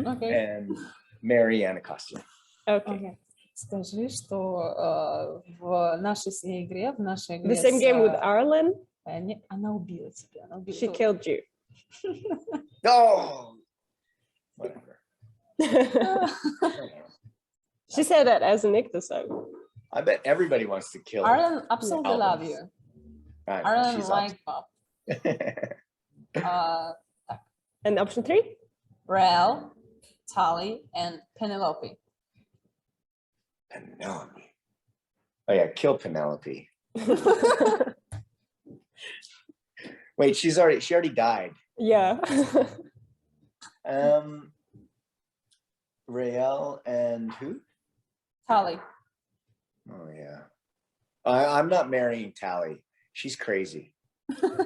Speaker 3: Okay.
Speaker 2: and marry Anacostia.
Speaker 1: Okay.
Speaker 3: Okay. Скажи, что в нашей с ней игре,
Speaker 1: The same game with Ireland,
Speaker 3: она убила тебя.
Speaker 1: she killed you.
Speaker 2: No. Whatever.
Speaker 1: She said that as an ictosome.
Speaker 2: I bet everybody wants to kill her.
Speaker 3: Arlen absolutely love you.
Speaker 2: I know,
Speaker 3: Arlen
Speaker 2: she's
Speaker 3: like Bob.
Speaker 1: And option 3?
Speaker 3: Rael, Tali, and Penelope.
Speaker 2: Penelope. Oh yeah, kill Penelope. Wait, she already died.
Speaker 1: Yeah.
Speaker 2: Rael and who?
Speaker 3: Tali.
Speaker 2: Oh yeah. I'm not marrying Tally. She's crazy.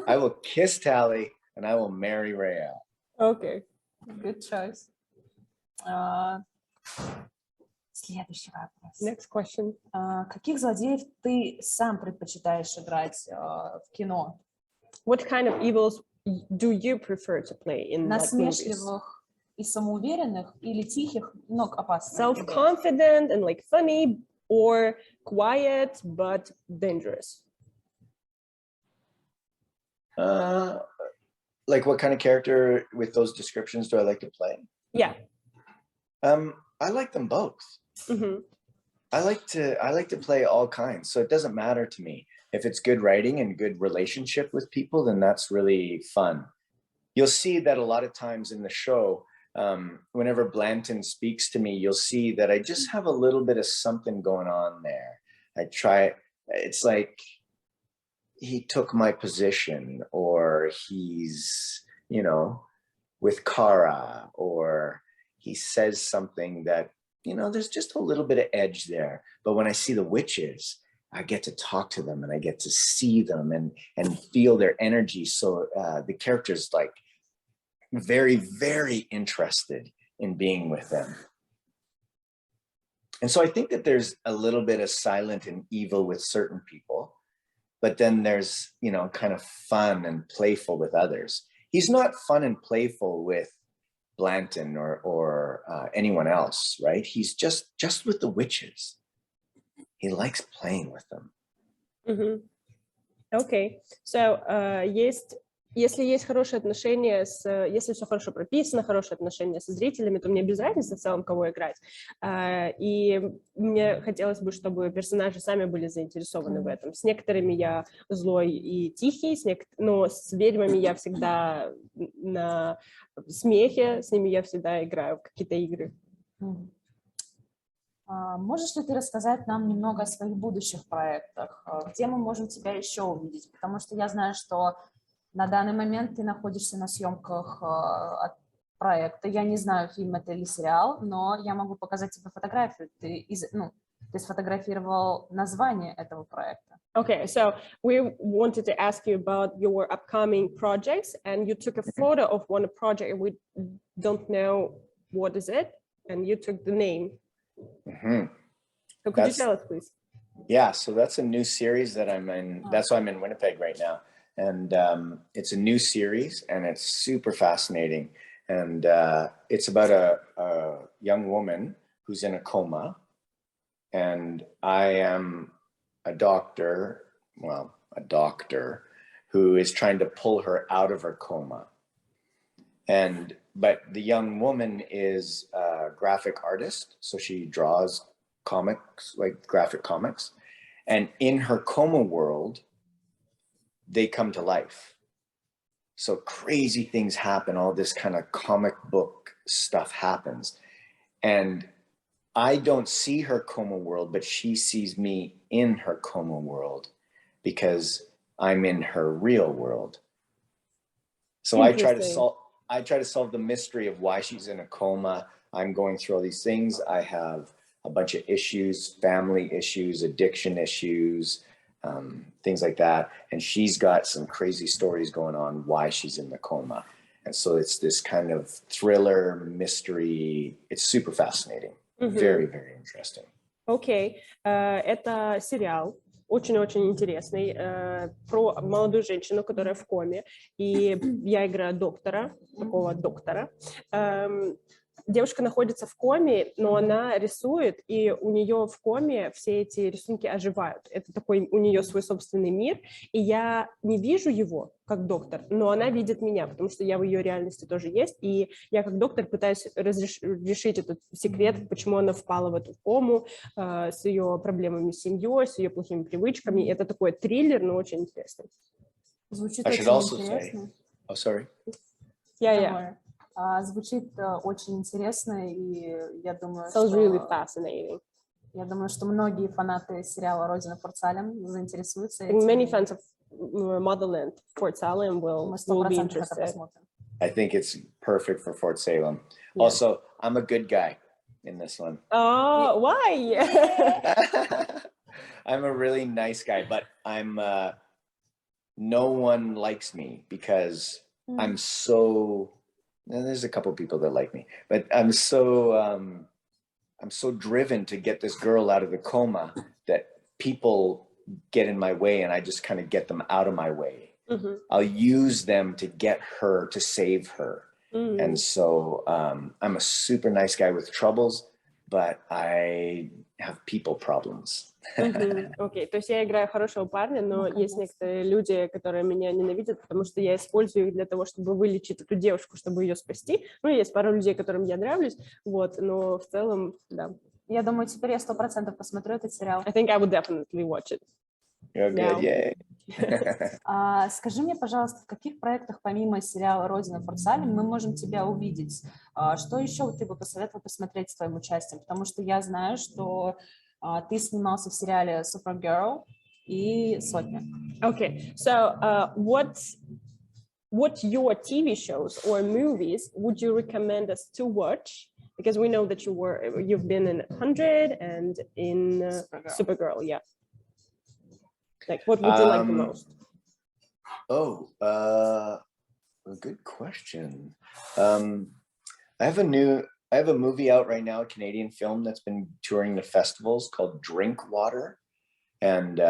Speaker 2: I will kiss Tally and I will marry Rael.
Speaker 1: Okay.
Speaker 3: Good choice. Следующий вопрос.
Speaker 1: Next question.
Speaker 3: Каких злодеев ты сам предпочитаешь играть в кино?
Speaker 1: What kind of evils do you prefer to play in like movies?
Speaker 3: Насмешливых и самоуверенных или тихих, но опасных?
Speaker 1: Self-confident and like funny, or quiet but dangerous?
Speaker 2: Like what kind of character with those descriptions do I like to play?
Speaker 1: Yeah.
Speaker 2: I like them both.
Speaker 1: Mm-hmm.
Speaker 2: I like to play all kinds, so it doesn't matter to me. If it's good writing and good relationship with people, then that's really fun. You'll see that a lot of times in the show, whenever Blanton speaks to me, you'll see that I just have a little bit of something going on there. It's like he took my position, or he's, you know, with Kara, or he says something that, you know, there's just a little bit of edge there. But when I see the witches, I get to talk to them and I get to see them and feel their energy. So the character's like very, very interested in being with them. And so I think that there's a little bit of silent and evil with certain people, but then there's, you know, kind of fun and playful with others. He's not fun and playful with Blanton or anyone else, right? He's just with the witches. He likes playing with them.
Speaker 1: Mm-hmm. Okay. So, если есть хорошие отношения если все хорошо прописано, хорошие отношения со зрителями, то мне без разницы в целом, кого играть. И мне хотелось бы, чтобы персонажи сами были заинтересованы в этом. С некоторыми я злой и тихий, но с ведьмами я всегда на смехе, с ними я всегда играю в какие-то игры.
Speaker 3: Можешь ли ты рассказать нам немного о своих будущих проектах? Где мы можем тебя еще увидеть? Потому что я знаю, что на данный момент ты находишься на съемках от проекта. Я не знаю, фильм это или сериал, но я могу показать тебе фотографию. Ты сфотографировал название этого проекта.
Speaker 1: Okay, so we wanted to ask you about your upcoming projects, and you took a photo of one project, and we don't know what is it, and you took the name.
Speaker 2: Mm-hmm.
Speaker 1: So could you tell us, please?
Speaker 2: Yeah, so that's a new series that I'm in. That's why I'm in Winnipeg right now. And it's a new series, and it's super fascinating. And it's about a young woman who's in a coma. And I am a doctor who is trying to pull her out of her coma. But the young woman is a graphic artist, so she draws comics, like graphic comics. And in her coma world, they come to life. So crazy things happen, all this kind of comic book stuff happens. And I don't see her coma world, but she sees me in her coma world because I'm in her real world. So I try to solve the mystery of why she's in a coma. I'm going through all these things. I have a bunch of issues, family issues, addiction issues, things like that. And she's got some crazy stories going on why she's in the coma. And so it's this kind of thriller mystery. It's super fascinating. Mm-hmm. Very, very interesting.
Speaker 1: Okay. Это сериал очень-очень интересный про молодую женщину, которая в коме. И я играю такого доктора. Девушка находится в коме, но она рисует, и у нее в коме все эти рисунки оживают. Это такой у нее свой собственный мир, и я не вижу его как доктор, но она видит меня, потому что я в ее реальности тоже есть, и я как доктор пытаюсь решить этот секрет, почему она впала в эту кому, с ее проблемами с семьей, с ее плохими привычками. Это такой триллер, но очень интересный.
Speaker 3: Звучит очень интересно.
Speaker 2: Oh, sorry.
Speaker 1: Yeah.
Speaker 3: Звучит очень интересно, и я думаю,
Speaker 1: Sounds really fascinating.
Speaker 3: Я думаю, что многие фанаты сериала «Родина Форт Салем» заинтересуются
Speaker 1: этим. Many fans of Motherland, Fort Salem will be interested.
Speaker 2: I think it's perfect for Fort Salem. Yeah. Also, I'm a good guy in this one.
Speaker 1: Oh, why?
Speaker 2: I'm a really nice guy, but no one likes me because I'm so there's a couple people that like me, but I'm so driven to get this girl out of the coma that people get in my way, and I just kind of get them out of my way. I'll use them to get her, to save her. And so I'm a super nice guy with troubles, but I have people problems.
Speaker 1: Окей, то есть я играю хорошего парня, но есть некоторые люди, которые меня ненавидят, потому что я использую их для того, чтобы вылечить эту девушку, чтобы ее спасти. Ну, есть пару людей, которым я нравлюсь, вот, но в целом, да.
Speaker 3: Я думаю, теперь я 100% посмотрю этот сериал.
Speaker 1: I think I would definitely watch it.
Speaker 2: You're good, yay.
Speaker 3: Скажи мне, пожалуйста, в каких проектах помимо сериала «Родина Форт Салем» мы можем тебя увидеть? Что еще ты бы посоветовал посмотреть с твоим участием? Потому что я знаю, что ты снимался в сериале «Supergirl» и «Сотня».
Speaker 1: Okay, so what your TV shows or movies would you recommend us to watch? Because we know that you've been in 100 and in Supergirl, yeah. Like, what would you like the most?
Speaker 2: A good question. I have a movie out right now, a Canadian film that's been touring the festivals called Drink Water. And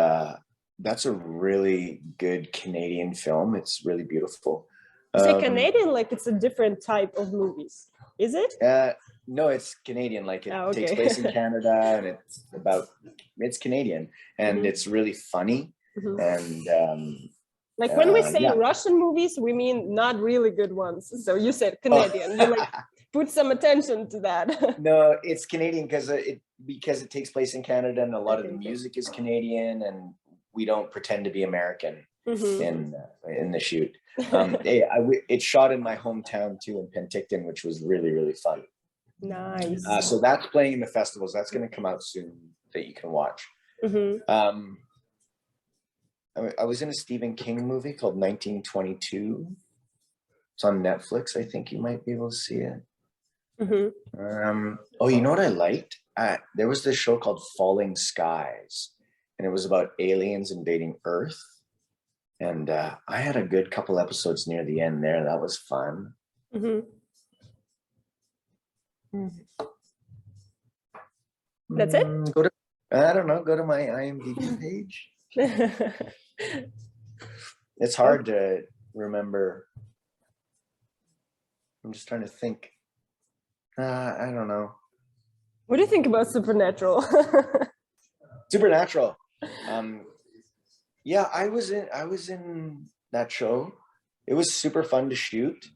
Speaker 2: that's a really good Canadian film. It's really beautiful.
Speaker 1: You say Canadian, like it's a different type of movies, is it?
Speaker 2: No, it's Canadian. Like it takes place in Canada, and it's Canadian, and it's really funny. And
Speaker 1: like when we say Russian movies, we mean not really good ones. So you said Canadian. You like put some attention to that.
Speaker 2: No, it's Canadian because it takes place in Canada, and a lot of the music is Canadian, and we don't pretend to be American in the shoot. It's shot in my hometown too, in Penticton, which was really, really fun.
Speaker 1: Nice.
Speaker 2: So that's playing in the festivals. That's going to come out soon that you can watch. I was in a Stephen King movie called 1922. It's on Netflix. I think you might be able to see it. You know what I liked? There was this show called Falling Skies, and it was about aliens invading Earth. And I had a good couple episodes near the end there. That was fun.
Speaker 1: That's it?
Speaker 2: I don't know. Go to my IMDb page. It's hard to remember. I'm just trying to think. I don't know.
Speaker 1: What do you think about Supernatural?
Speaker 2: Supernatural. Yeah, I was in that show. It was super fun to shoot.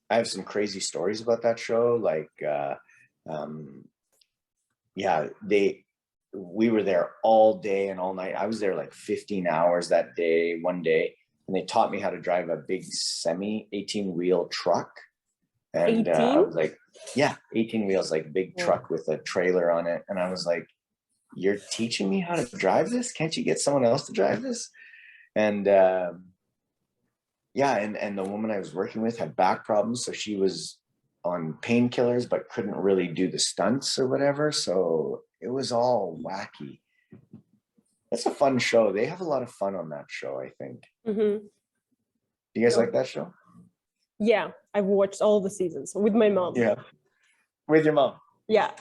Speaker 2: I have some crazy stories about that show. Like, we were there all day and all night. I was there like 15 hours that day, one day, and they taught me how to drive a big 18-wheel truck. And I was like, 18 wheels, like big truck with a trailer on it. And I was like, you're teaching me how to drive this? Can't you get someone else to drive this? And and the woman I was working with had back problems, so she was on painkillers but couldn't really do the stunts or whatever. So it was all wacky. That's a fun show. They have a lot of fun on that show, I think. Do you guys like that show?
Speaker 1: Yeah, I've watched all the seasons with my mom.
Speaker 2: Yeah, with your mom.
Speaker 1: Yeah.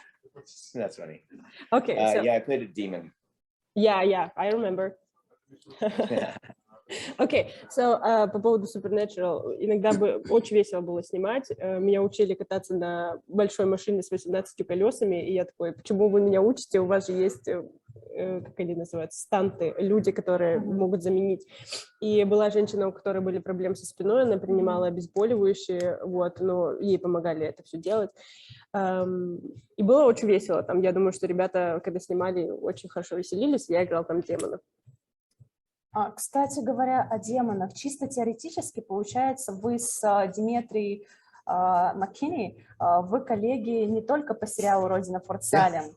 Speaker 2: That's funny.
Speaker 1: Okay.
Speaker 2: I played a demon.
Speaker 1: Yeah, I remember. Окей, по поводу Supernatural, иногда бы очень весело было снимать. Меня учили кататься на большой машине с 18 колесами, и я такой, почему вы меня учите? У вас же есть, как они называются, станты, люди, которые могут заменить. И была женщина, у которой были проблемы со спиной, она принимала обезболивающие, вот, но ей помогали это все делать. И было очень весело. Там, я думаю, что ребята, когда снимали, очень хорошо веселились, я играл там демонов.
Speaker 3: Кстати говоря, о демонах, чисто теоретически, получается, вы с Димитрией Маккини, вы коллеги не только по сериалу «Родина Форт Салем»,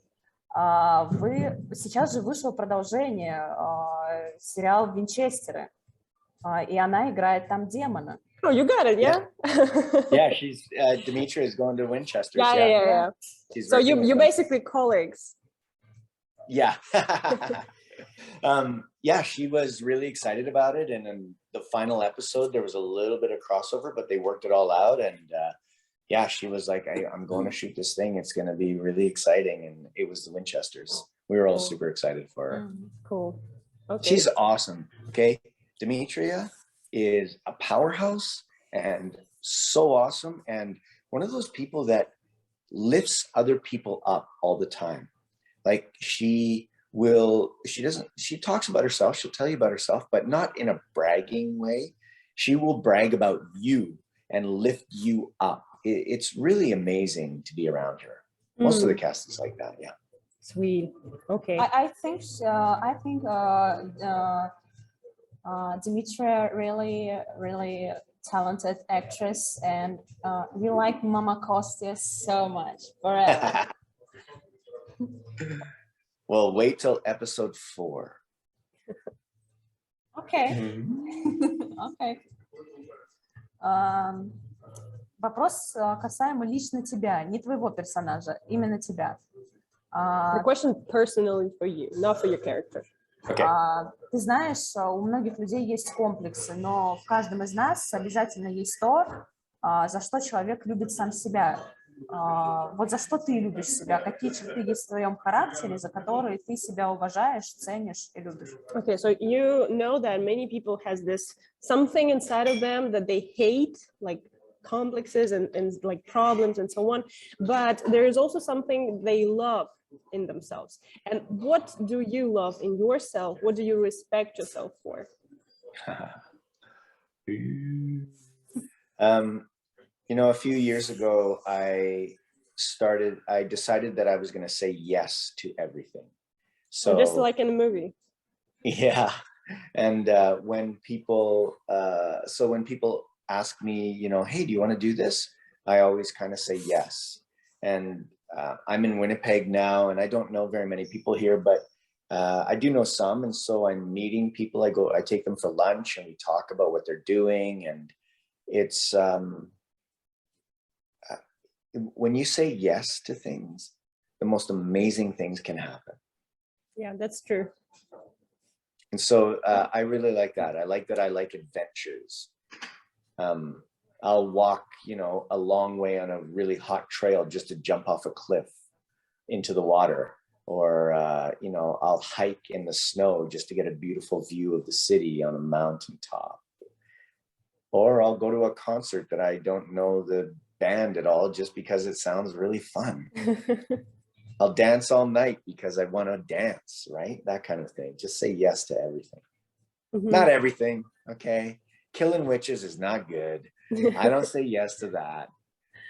Speaker 3: сейчас же вышло продолжение, сериал «Винчестеры», и она играет там демона.
Speaker 1: Oh, you got it, yeah?
Speaker 2: Yeah, she's, Dimitri is going to Winchester.
Speaker 1: Yeah. So you're basically colleagues.
Speaker 2: Yeah. Yeah, she was really excited about it, and the final episode, there was a little bit of crossover, but they worked it all out. And yeah, she was like, I'm going to shoot this thing. It's going to be really exciting. And it was the Winchesters. We were all super excited for her.
Speaker 1: Cool. Okay.
Speaker 2: She's awesome. Okay. Demetria is a powerhouse and so awesome. And one of those people that lifts other people up all the time. Like she talks about herself. She'll tell you about herself, but not in a bragging way. She will brag about you and lift you up. It's really amazing to be around her. Most of the cast is like that. Yeah.
Speaker 1: Sweet. Okay.
Speaker 3: I think Demetria really talented actress, and we like Mama Kostia so much forever.
Speaker 2: Well, wait till episode 4.
Speaker 3: Okay. Okay. Вопрос касаемо лично тебя, не твоего персонажа, именно тебя.
Speaker 1: The question personally for you, not for your character.
Speaker 2: Okay.
Speaker 3: Ты знаешь, у многих людей есть комплексы, но в каждом из нас обязательно есть то, за что человек любит сам себя. Вот за что ты любишь себя? Какие черты есть в твоем характере, за которые ты себя уважаешь, ценишь и любишь?
Speaker 1: Okay, so you know that many people has this something inside of them that they hate, like complexes and like problems and so on, but there is also something they love in themselves. And what do you love in yourself? What do you respect yourself for?
Speaker 2: You know, a few years ago, I decided that I was going to say yes to everything. So
Speaker 1: just like in a movie.
Speaker 2: Yeah. And when people ask me, you know, hey, do you want to do this? I always kind of say yes. And I'm in Winnipeg now, and I don't know very many people here, but I do know some. And so I'm meeting people. I take them for lunch and we talk about what they're doing. And it's, when you say yes to things, the most amazing things can happen.
Speaker 1: Yeah, that's true.
Speaker 2: And so I really like that. I like adventures. I'll walk, you know, a long way on a really hot trail just to jump off a cliff into the water, or you know, I'll hike in the snow just to get a beautiful view of the city on a mountaintop. Or I'll go to a concert that I don't know the band at all just because it sounds really fun. I'll dance all night because I want to dance, right? That kind of thing. Just say yes to everything. Not everything, okay? Killing witches is not good. I don't say yes to that,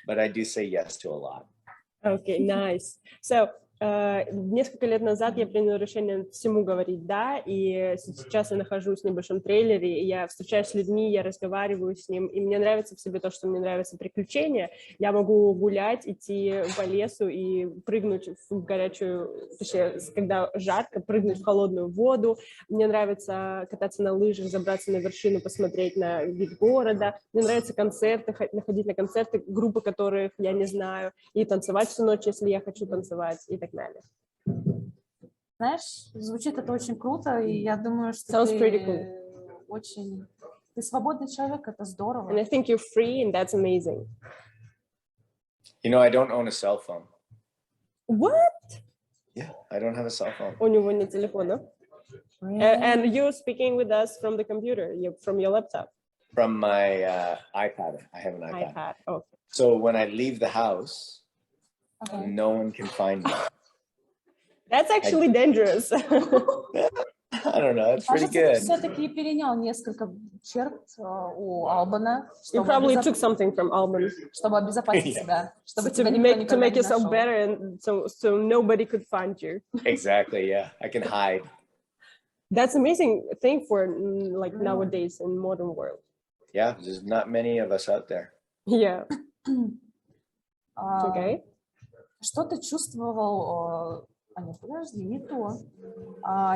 Speaker 2: but I do say yes to a lot.
Speaker 1: Okay, nice. So, несколько лет назад я приняла решение всему говорить «да», и сейчас я нахожусь в небольшом трейлере, и я встречаюсь с людьми, я разговариваю с ним, и мне нравится в себе то, что мне нравятся приключения. Я могу гулять, идти по лесу и прыгнуть в горячую, точнее, когда жарко, прыгнуть в холодную воду. Мне нравится кататься на лыжах, забраться на вершину, посмотреть на вид города. Мне нравятся концерты, ходить на концерты, группы, которых я не знаю, и танцевать всю ночь, если я хочу танцевать, и так далее.
Speaker 3: Знаешь, звучит это очень круто, и я думаю, что ты свободный человек, это здорово.
Speaker 1: And I think you're free, and that's amazing.
Speaker 2: You know, I don't own a cell phone.
Speaker 1: What?
Speaker 2: Yeah, I don't have a cell phone.
Speaker 1: У него нет телефона. And you're speaking with us from the computer, from your laptop.
Speaker 2: From my iPad. I have an iPad.
Speaker 1: Okay.
Speaker 2: So when I leave the house, no one can find me.
Speaker 1: That's actually dangerous.
Speaker 2: I don't know. It's pretty good.
Speaker 3: Все-таки перенял несколько черт у Албана.
Speaker 1: You probably took something from Alban.
Speaker 3: Чтобы обезопасить себя, чтобы тебя никто никогда
Speaker 1: to make
Speaker 3: не
Speaker 1: yourself
Speaker 3: нашел.
Speaker 1: better, and so nobody could find you.
Speaker 2: Exactly. Yeah, I can hide.
Speaker 1: That's amazing thing for like nowadays in modern world.
Speaker 2: Yeah, there's not many of us out there.
Speaker 1: Yeah. Okay.
Speaker 3: Что ты чувствовал? Нет, подожди, не то.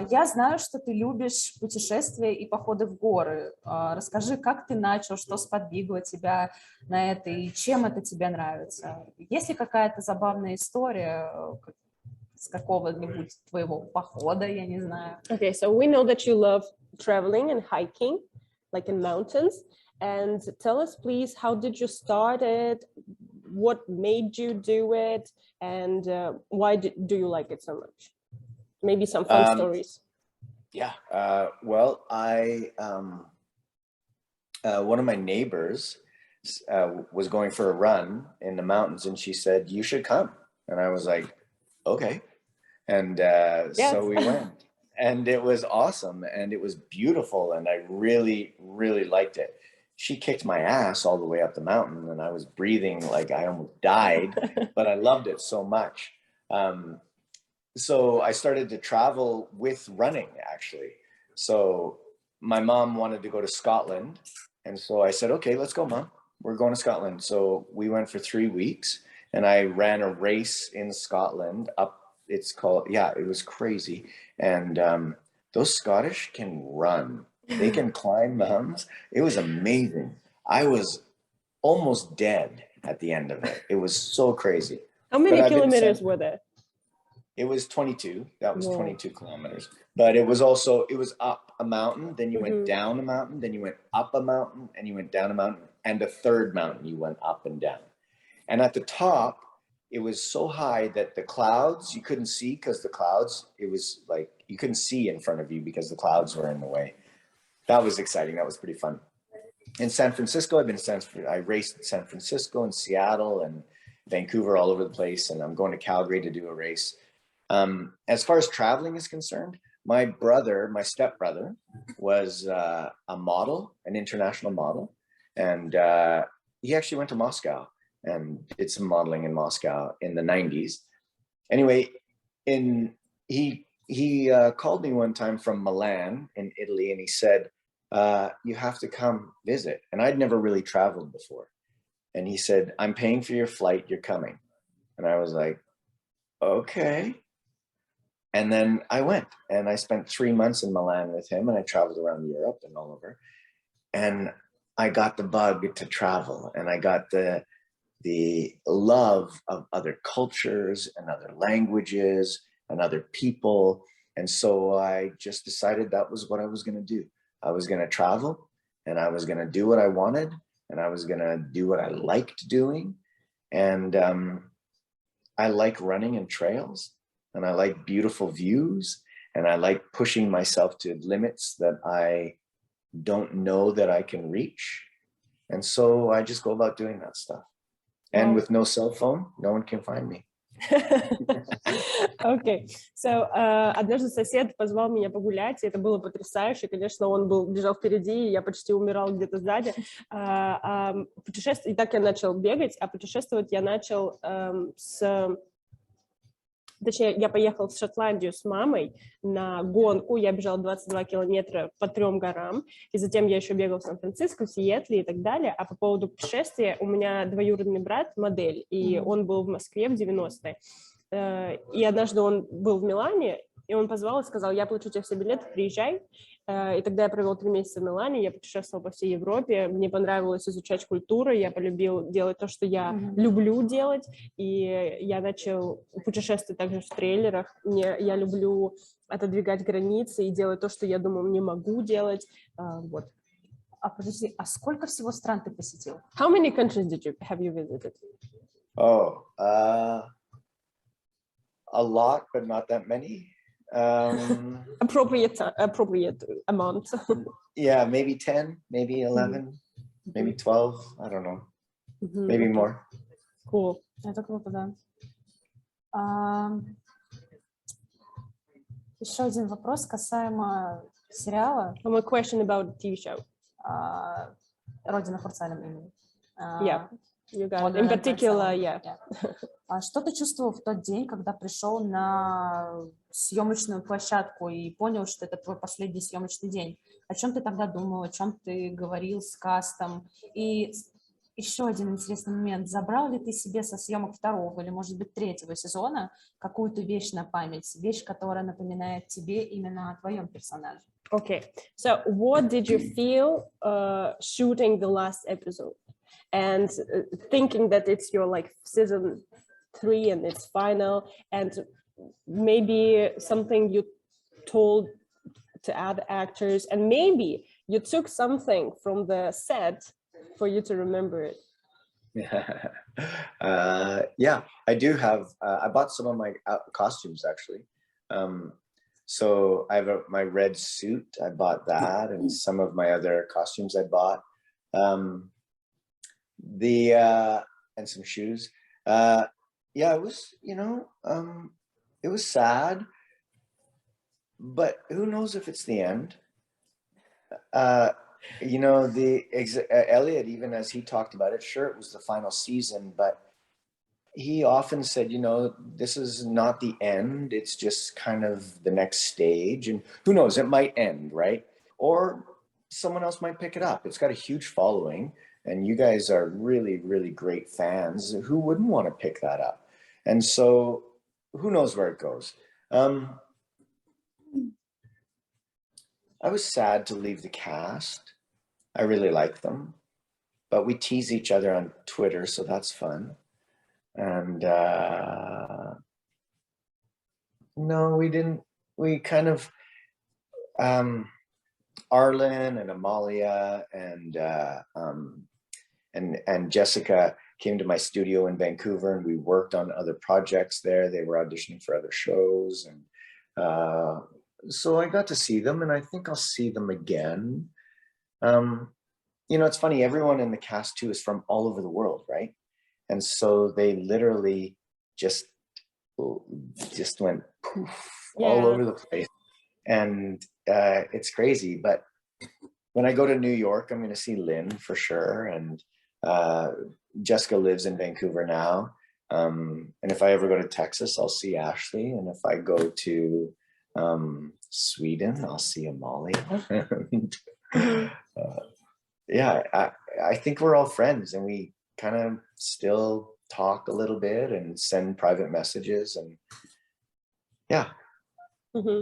Speaker 3: Я знаю, что ты любишь путешествия и походы в горы. Расскажи, как ты начал, что сподвигло тебя на это и чем это тебе нравится? Есть ли какая-то забавная история с какого-нибудь твоего похода, я не знаю?
Speaker 1: Okay, so we know that you love traveling and hiking. like in mountains. And tell us, please, how did you start it? What made you do it? And why do you like it so much? Maybe some fun stories.
Speaker 2: Yeah. Well, one of my neighbors was going for a run in the mountains, and she said, "You should come." And I was like, "Okay." And
Speaker 1: Yes.
Speaker 2: So we went, and it was awesome, and it was beautiful, and I really, really liked it. She kicked my ass all the way up the mountain, and I was breathing like I almost died, but I loved it so much. So I started to travel with running, actually. So my mom wanted to go to Scotland, and so I said, "Okay, let's go, Mom. We're going to Scotland." So we went for 3 weeks, and I ran a race in Scotland up. It's called, yeah, it was crazy. And those Scottish can run. They can climb mountains. It was amazing. I was almost dead at the end of it. It was so crazy.
Speaker 1: How many kilometers were there?
Speaker 2: It was 22. That was
Speaker 1: Whoa.
Speaker 2: 22 kilometers. But it was also, it was up a mountain, then you went down a mountain, then you went up a mountain, and you went down a mountain, and a third mountain you went up and down. And at the top, it was so high that the clouds, you couldn't see, because the clouds, it was like, you couldn't see in front of you because the clouds were in the way. That was exciting. That was pretty fun. In San Francisco, I raced in San Francisco and Seattle and Vancouver, all over the place. And I'm going to Calgary to do a race. As far as traveling is concerned, my stepbrother was a model, an international model. And he actually went to Moscow and did some modeling in Moscow in the 90s. Anyway, he called me one time from Milan in Italy, and he said, "You have to come visit." And I'd never really traveled before. And he said, "I'm paying for your flight, you're coming." And I was like, okay. And then I went, and I spent 3 months in Milan with him, and I traveled around Europe and all over. And I got the bug to travel, and I got the love of other cultures and other languages and other people. And so I just decided that was what I was going to do. I was going to travel, and I was going to do what I wanted, and I was going to do what I liked doing. And I like running in trails, and I like beautiful views, and I like pushing myself to limits that I don't know that I can reach. And so I just go about doing that stuff. And with no cell phone, no one can find me.
Speaker 1: Okay, so однажды сосед позвал меня погулять, и это было потрясающе. Конечно, он бежал впереди, и я почти умирала где-то сзади. И так я начал бегать, а путешествовать я начал Точнее, я поехала в Шотландию с мамой на гонку, я бежала 22 километра по 3 горам, и затем я еще бегала в Сан-Франциско, в Сиэтле и так далее. А по поводу путешествия, у меня двоюродный брат, модель, и он был в Москве в 90-е. И однажды он был в Милане, и он позвал и сказал: "Я плачу тебе все билеты, приезжай". И тогда я провел 3 месяца в Милане, я путешествовала по всей Европе, мне понравилось изучать культуру, я полюбила делать то, что я люблю делать, и я начал путешествовать также в трейлерах. Я люблю отодвигать границы и делать то, что я думаю, не могу делать. Вот.
Speaker 3: А подожди, а сколько всего стран ты посетил?
Speaker 1: How many countries have you visited?
Speaker 2: Oh, a lot, but not that many.
Speaker 1: Appropriate amount.
Speaker 2: Yeah, maybe 10, maybe 11, maybe 12. I don't know. Maybe more.
Speaker 1: Cool.
Speaker 3: Это круто, да. Еще один вопрос касаемо сериала.
Speaker 1: One more question about TV show.
Speaker 3: Родина Форсалем именно.
Speaker 1: Yeah, you got it. In particular, yeah.
Speaker 3: Что ты чувствовал в тот день, когда пришел на съемочную площадку и понял, что это твой последний съемочный день? О чем ты тогда думал, о чем ты говорил с кастом? И еще один интересный момент. Забрал ли ты себе со съемок 2-го или, может быть, 3-го сезона какую-то вещь на память? Вещь, которая напоминает тебе именно о твоем персонаже?
Speaker 1: Okay, so what did you feel shooting the last episode? And thinking that it's your like season 3 and it's final, and maybe something you told to other actors, and maybe you took something from the set for you to remember it.
Speaker 2: Yeah, I do have. I bought some of my costumes actually. So I have my red suit. I bought that, and some of my other costumes I bought. And some shoes. Yeah, it was, it was sad, but who knows if it's the end? Elliot, even as he talked about it, sure, it was the final season, but he often said, this is not the end. It's just kind of the next stage, and who knows, it might end, right? Or someone else might pick it up. It's got a huge following, and you guys are really, really great fans. Who wouldn't want to pick that up? And so who knows where it goes? I was sad to leave the cast. I really like them, but we tease each other on Twitter, so that's fun. And no, we didn't. We kind of, Arlen and Amalia and Jessica came to my studio in Vancouver, and we worked on other projects there. They were auditioning for other shows, and so I got to see them, and I think I'll see them again. It's funny, everyone in the cast too is from all over the world, right? And so they literally just went poof, all over the place. And it's crazy, but when I go to New York, I'm going to see Lynn for sure. And Jessica lives in Vancouver now. And if I ever go to Texas, I'll see Ashley. And if I go to Sweden, I'll see Amalia. Yeah, I think we're all friends, and we kind of still talk a little bit and send private messages, and yeah.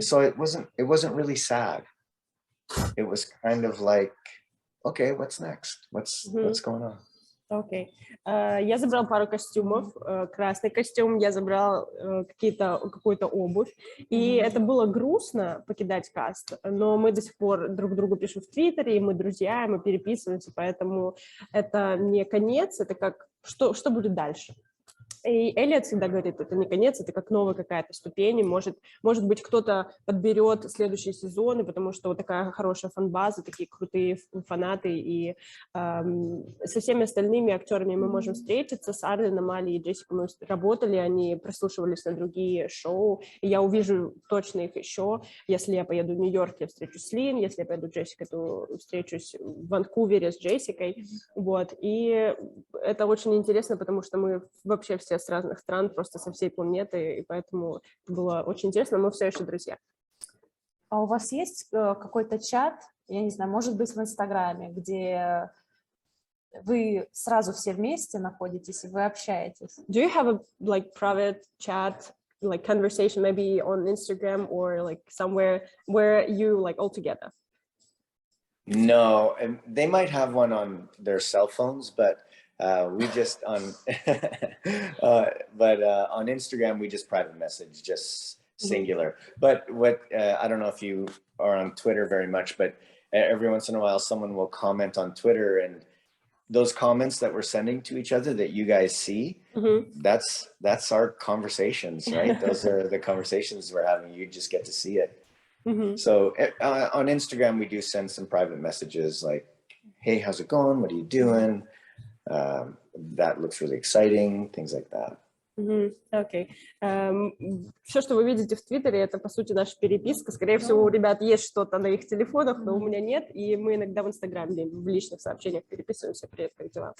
Speaker 2: So it wasn't really sad. It was kind of like, okay, what's next? What's going on?
Speaker 1: Окей. Я забрал пару костюмов. Красный костюм, я забрал какую-то обувь. И это было грустно покидать каст, но мы до сих пор друг другу пишем в Твиттере, и мы друзья, и мы переписываемся, поэтому это не конец, это как, что будет дальше. И Эллиот всегда говорит, это не конец, это как новая какая-то ступень, может быть, кто-то подберет следующие сезоны, потому что вот такая хорошая фан-база, такие крутые фанаты, и со всеми остальными актерами мы можем встретиться, с Арленом, Али и Джессикой мы работали, они прослушивались на другие шоу, и я увижу точно их еще, если я поеду в Нью-Йорк, я встречусь с Лин, если я поеду в Джессикой, то встречусь в Ванкувере с Джессикой, вот, и это очень интересно, потому что мы вообще все с разных стран, просто со всей планеты, и поэтому это было очень интересно, мы все еще друзья.
Speaker 3: А у вас есть какой-то чат, я не знаю, может быть, в Инстаграме, где вы сразу все вместе находитесь и вы общаетесь?
Speaker 1: Do you have a private chat, like conversation, maybe on Instagram or like somewhere where you all together?
Speaker 2: No, and they might have one on their cell phones, but we just on on Instagram we just private message, just singular. But what I don't know if you are on Twitter very much, but every once in a while someone will comment on Twitter, and those comments that we're sending to each other that you guys see, that's our conversations, right? Those are the conversations we're having. You just get to see it. So on Instagram we do send some private messages like, hey, how's it going, what are you doing, that looks really exciting, things like that.
Speaker 1: Окей. Все, что вы видите в Твиттере, это, по сути, наша переписка. Скорее всего, у ребят есть что-то на их телефонах, но у меня нет, и мы иногда в Инстаграме, в личных сообщениях переписываемся. Привет, как дела?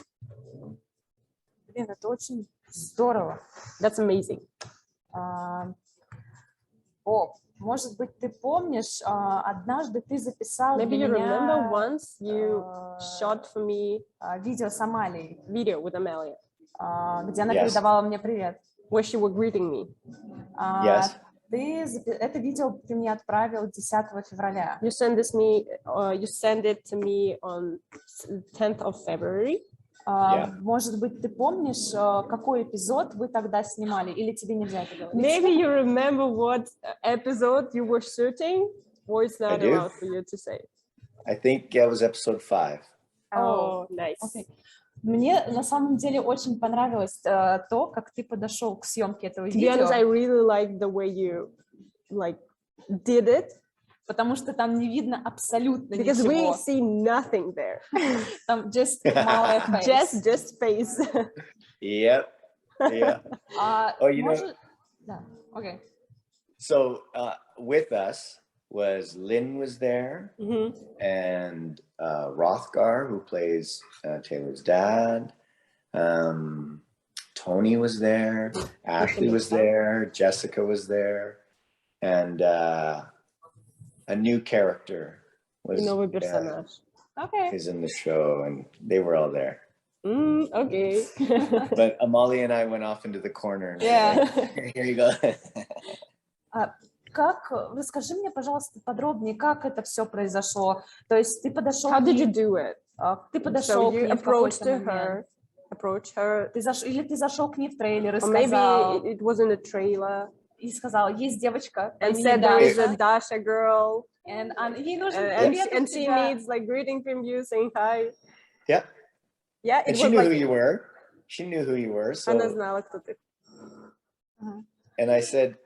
Speaker 3: Блин, это очень здорово.
Speaker 1: That's amazing.
Speaker 3: Боб, может быть, ты помнишь, однажды ты записал
Speaker 1: Maybe
Speaker 3: для
Speaker 1: you
Speaker 3: меня
Speaker 1: remember once you shot for me
Speaker 3: видео с Амалией,
Speaker 1: video with Amalia,
Speaker 3: где она передавала мне привет.
Speaker 1: where she was greeting me.
Speaker 2: Yes.
Speaker 3: Это видео ты мне отправил 10 февраля.
Speaker 1: You sent it to me on 10th of February.
Speaker 3: Может быть, ты помнишь, какой эпизод вы тогда снимали, или тебе нельзя это говорить?
Speaker 1: Maybe you remember what episode you were shooting, or it's not allowed for you to say.
Speaker 2: I think it was episode 5.
Speaker 1: Oh, nice.
Speaker 3: Okay. Мне на самом деле очень понравилось то, как ты подошел к съемке этого
Speaker 1: To be honest, I
Speaker 3: видео,
Speaker 1: really like the way you like did it
Speaker 3: потому что там не видно абсолютно
Speaker 1: because we
Speaker 3: ничего.
Speaker 1: see nothing there.
Speaker 3: Там just малая face.
Speaker 1: Just space.
Speaker 2: Yep. Yeah. Oh, you know.
Speaker 3: Да, окей.
Speaker 2: So with us was Lynn was there,
Speaker 1: Mhm.
Speaker 2: and Rothgar, who plays Taylor's dad. Tony was there. Ashley was there. Jessica was there, and a new character was
Speaker 1: Новый персонаж.
Speaker 3: Okay.
Speaker 2: is in the show, and they were all there.
Speaker 1: Okay.
Speaker 2: But Amalia and I went off into the corner. And
Speaker 3: Yeah.
Speaker 2: like, here you go.
Speaker 3: Расскажи мне, пожалуйста, подробнее, как это все произошло. То есть ты подошел
Speaker 1: How
Speaker 3: к
Speaker 1: did
Speaker 3: ней,
Speaker 1: you do it?
Speaker 3: ты подошел
Speaker 1: So
Speaker 3: к
Speaker 1: you
Speaker 3: ней в
Speaker 1: approached
Speaker 3: какой-то момент.
Speaker 1: her,
Speaker 3: Или ты зашел к ней в трейлер и
Speaker 1: or maybe
Speaker 3: сказал,
Speaker 1: it was in a trailer,
Speaker 3: и сказал, есть девочка по
Speaker 1: and
Speaker 3: имени
Speaker 1: said there is a
Speaker 3: Даша,
Speaker 1: Dasha girl,
Speaker 3: ей нужен
Speaker 1: and
Speaker 3: привет от
Speaker 1: she
Speaker 3: тебя.
Speaker 1: needs like greeting from you, saying hi.
Speaker 2: Yeah.
Speaker 1: Yeah, it
Speaker 2: And she
Speaker 1: was
Speaker 2: knew
Speaker 1: like
Speaker 2: who you were. She knew who you were.
Speaker 1: она
Speaker 2: So,
Speaker 1: знала, кто ты.
Speaker 2: and I said,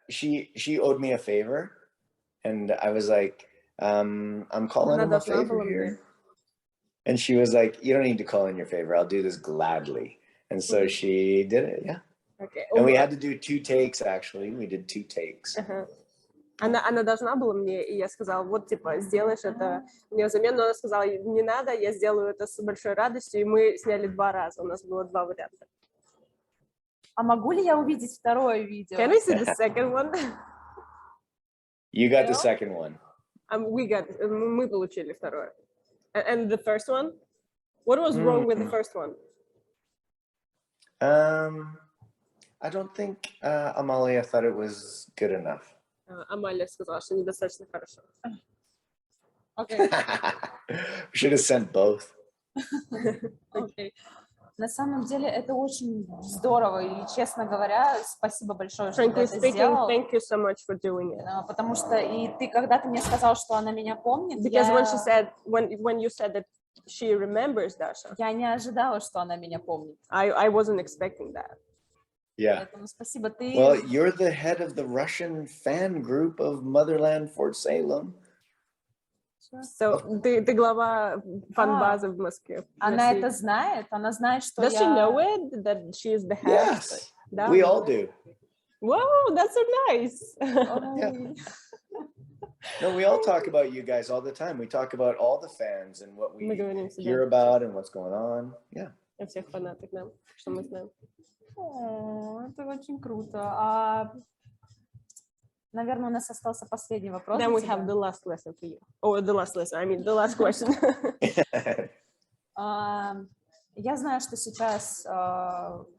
Speaker 2: she owed me a favor, and I was like, I'm calling
Speaker 1: Она
Speaker 2: him a
Speaker 1: должна
Speaker 2: favor
Speaker 1: была мне.
Speaker 2: here. And she was like, you don't need to call in your favor. I'll do this gladly. And so she did it. Yeah.
Speaker 1: Okay.
Speaker 2: And we had to do 2 takes. Actually, we did 2 takes.
Speaker 1: Она должна была мне, и я сказала, вот, типа, сделаешь это мне взамен, но она сказала, не надо, я сделаю это с большой радостью, и мы сняли 2 раза, у нас было 2 варианта.
Speaker 3: А могу ли я увидеть второе видео?
Speaker 1: Can we see the second one?
Speaker 2: You got the second one.
Speaker 1: Мы получили второе. And the first one? What was wrong with the first one?
Speaker 2: I don't think Amalia thought it was good enough.
Speaker 1: Амалия сказала, что недостаточно хорошо.
Speaker 3: Okay.
Speaker 2: We should have sent both.
Speaker 3: Okay. На самом деле это очень здорово, и, честно говоря, спасибо большое, что ты
Speaker 1: Frankly
Speaker 3: это
Speaker 1: speaking,
Speaker 3: сделал.
Speaker 1: thank you so much for doing it.
Speaker 3: Потому что и ты, когда ты мне сказал, что она меня помнит,
Speaker 1: Because when you said that she remembers Dasha,
Speaker 3: я не ожидала, что она меня помнит.
Speaker 1: I wasn't expecting that.
Speaker 2: Yeah.
Speaker 3: Поэтому спасибо. Ты...
Speaker 2: Well, you're the head of the Russian fan group of Motherland Fort Salem.
Speaker 1: So ты глава фан-базы в Москве.
Speaker 3: Она это знает? Она знает, что
Speaker 1: Does
Speaker 3: я...
Speaker 1: she know it, that she is the head?
Speaker 2: Yes,
Speaker 1: Да.
Speaker 2: we all do.
Speaker 1: Wow, that's so nice.
Speaker 2: Yeah. No, we all talk about you guys all the time. We talk about all the fans and what we
Speaker 1: Мы говорим всегда
Speaker 2: hear about and what's going on. Yeah.
Speaker 1: о всех фанатах нам, что мы знаем.
Speaker 3: О, это очень круто. Наверное, у нас остался последний вопрос.
Speaker 1: Then we have the last lesson for you. Oh, the last lesson, I mean the last question.
Speaker 3: Я знаю, что сейчас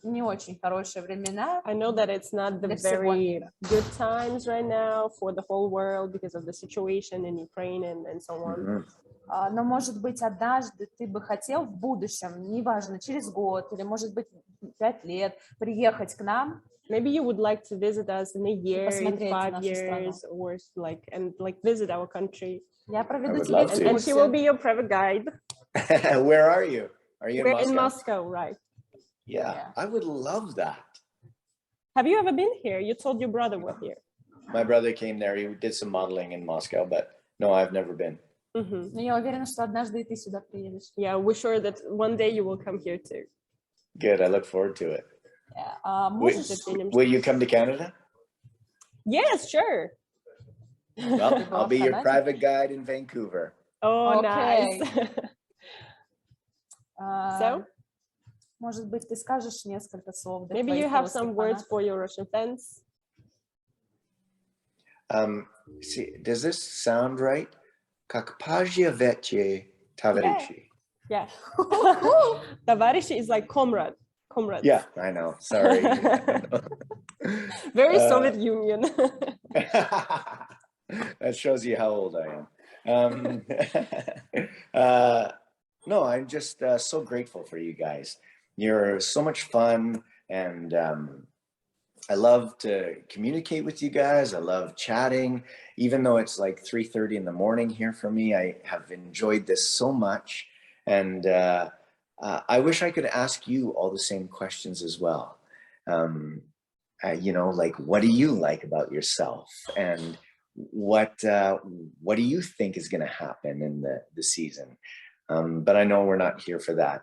Speaker 3: не очень хорошие времена.
Speaker 1: I know that it's not the
Speaker 3: Для всего
Speaker 1: very
Speaker 3: мира.
Speaker 1: good times right now for the whole world because of the situation in Ukraine and so on.
Speaker 3: Но, может быть, однажды ты бы хотел в будущем, неважно, через год или, может быть, 5 лет, приехать к нам.
Speaker 1: Maybe you would like to visit us in a year, in
Speaker 3: посмотреть
Speaker 1: 5
Speaker 3: нашу
Speaker 1: years, or visit our country.
Speaker 3: Я проведу
Speaker 2: would
Speaker 3: тебя
Speaker 2: love to.
Speaker 1: And she will be your private guide.
Speaker 2: Where are you? Are you in
Speaker 1: We're
Speaker 2: Moscow?
Speaker 1: in Moscow, right?
Speaker 2: Yeah, I would love that.
Speaker 1: Have you ever been here? You told your brother was here.
Speaker 2: My brother came there. He did some modeling in Moscow, but no, I've never been.
Speaker 3: Но я уверена, что однажды и ты сюда приедешь.
Speaker 1: Yeah, we're sure that one day you will come here too.
Speaker 2: Good. I look forward to it. Will you come to Canada?
Speaker 1: Yes, sure.
Speaker 2: Well, I'll be your private guide in Vancouver.
Speaker 1: Oh, nice. So,
Speaker 3: может быть, ты скажешь несколько слов для
Speaker 1: maybe you
Speaker 3: твоих
Speaker 1: have
Speaker 3: русских
Speaker 1: some words
Speaker 3: фанатов?
Speaker 1: for your Russian fans.
Speaker 2: See, does this sound right? Как поживете, товарищи?
Speaker 1: Yeah. Товарищи is like comrade. Comrades.
Speaker 2: Yeah, I know. Sorry.
Speaker 1: Very Soviet Union.
Speaker 2: That shows you how old I am. No, I'm just so grateful for you guys. You're so much fun, and I love to communicate with you guys. I love chatting, even though it's like 3:30 in the morning here for me. I have enjoyed this so much, and I wish I could ask you all the same questions as well. You know, like, what do you like about yourself, and what do you think is going to happen in the season? But I know we're not here for that.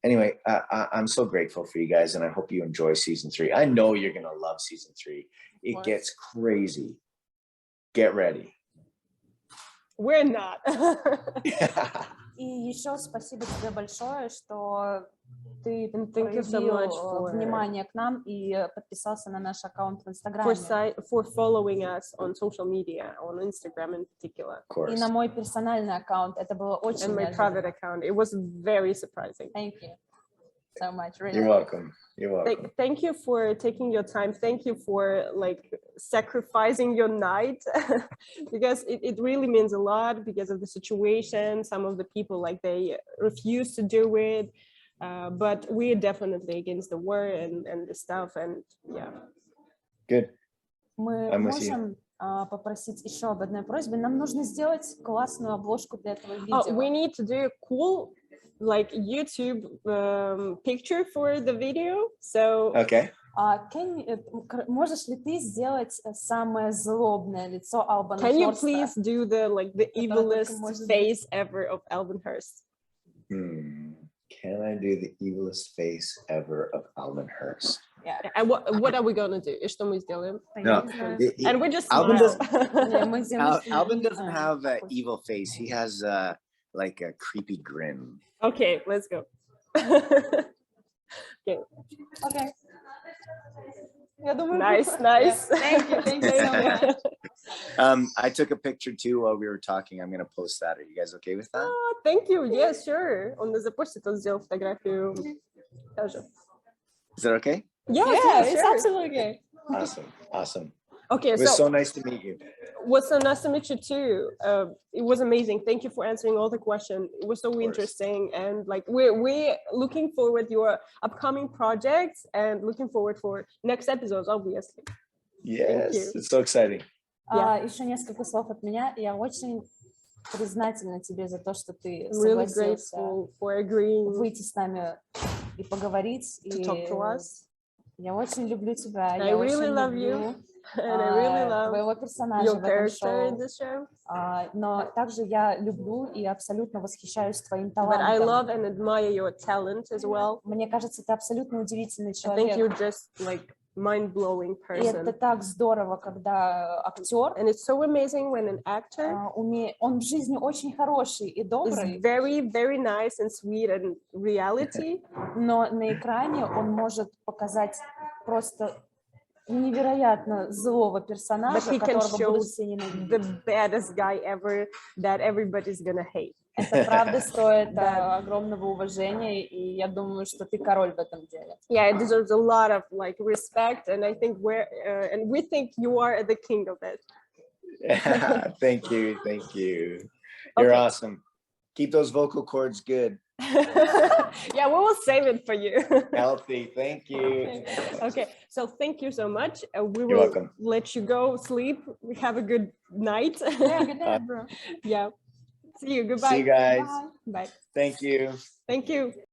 Speaker 2: Anyway, I'm so grateful for you guys, and I hope you enjoy season 3. I know you're going to love season 3. It gets crazy. Get ready.
Speaker 1: We're not.
Speaker 3: И еще спасибо тебе большое, что ты
Speaker 1: Thank you so much
Speaker 3: проявил внимание к нам и подписался на наш аккаунт в Инстаграме.
Speaker 1: For following us on social media, on Instagram in particular.
Speaker 3: И на мой персональный аккаунт. Это было очень
Speaker 1: неожиданно. And my private account. It was very surprising.
Speaker 3: Thank you so much. Really.
Speaker 2: You're welcome. You're welcome.
Speaker 1: Thank you for taking your time. Thank you for like sacrificing your night because it really means a lot because of the situation. Some of the people like they refuse to do it, but we're definitely against the war and the stuff and yeah.
Speaker 2: Good.
Speaker 3: Мы можем попросить еще об одной просьбе. Нам нужно сделать классную обложку для этого видео.
Speaker 1: Oh, we need to do a cool like YouTube picture for the video. So
Speaker 2: okay.
Speaker 3: Можешь ли ты сделать самое злобное лицо Албана
Speaker 1: Can you
Speaker 3: Hearsta?
Speaker 1: please do the evilest face ever of Alban Hearst?
Speaker 2: Can I do the evilest face ever of Alban Hearst?
Speaker 1: Yeah. And what are we gonna do? И что мы сделаем?
Speaker 2: No.
Speaker 1: And we just
Speaker 2: Alban
Speaker 3: Alban
Speaker 2: doesn't have an evil face. He has like a creepy grin.
Speaker 1: Okay, let's go. Okay.
Speaker 3: Okay.
Speaker 1: Nice.
Speaker 3: Thank you so much.
Speaker 2: I took a picture too while we were talking. I'm gonna post that. Are you guys okay with that?
Speaker 1: Oh, thank you. Yes, sure. Он запостит, он сделал фотографию тоже.
Speaker 2: Is that okay?
Speaker 1: Yeah,
Speaker 3: it's
Speaker 1: sure.
Speaker 3: absolutely okay.
Speaker 2: Awesome.
Speaker 1: Okay,
Speaker 2: it was so nice to meet you.
Speaker 1: It was so nice to meet you too. It was amazing. Thank you for answering all the questions. It was so interesting, and like we're looking forward to your upcoming projects and looking forward for next episodes, obviously.
Speaker 2: Yes, it's so exciting.
Speaker 3: Еще несколько слов от меня. Я очень признательна тебе за то, что ты согласился выйти с нами и поговорить. Я очень люблю тебя.
Speaker 1: I really love you. And I really love
Speaker 3: твоего персонажа
Speaker 1: your character in this show.
Speaker 3: Но также я люблю и абсолютно восхищаюсь твоим талантом.
Speaker 1: But I love and admire your talent as well.
Speaker 3: Мне кажется, ты абсолютно удивительный человек.
Speaker 1: I think you're just like mind-blowing person.
Speaker 3: И это так здорово, когда актер.
Speaker 1: And it's so amazing when an actor.
Speaker 3: Он в жизни очень хороший и добрый.
Speaker 1: Is very, very nice and sweet and reality.
Speaker 3: Но на экране он может показать просто невероятно злого персонажа, которого будут все ненавидеть.
Speaker 1: The baddest guy ever that everybody's gonna hate.
Speaker 3: Это правда стоит огромного уважения, и я думаю, что ты король в этом деле.
Speaker 1: Yeah, it deserves a lot of like respect, and I think we think you are the king of it.
Speaker 2: Thank you. You're awesome. Keep those vocal cords good.
Speaker 1: Yeah, we will save it for you.
Speaker 2: Healthy. Thank you.
Speaker 1: Okay, so thank you so much. We
Speaker 2: You're
Speaker 1: will
Speaker 2: welcome.
Speaker 1: let you go sleep. Have a good night.
Speaker 3: Yeah, good night, bro.
Speaker 1: Yeah. See you. Goodbye.
Speaker 2: See you guys.
Speaker 1: Bye.
Speaker 2: Thank you.
Speaker 1: Thank you.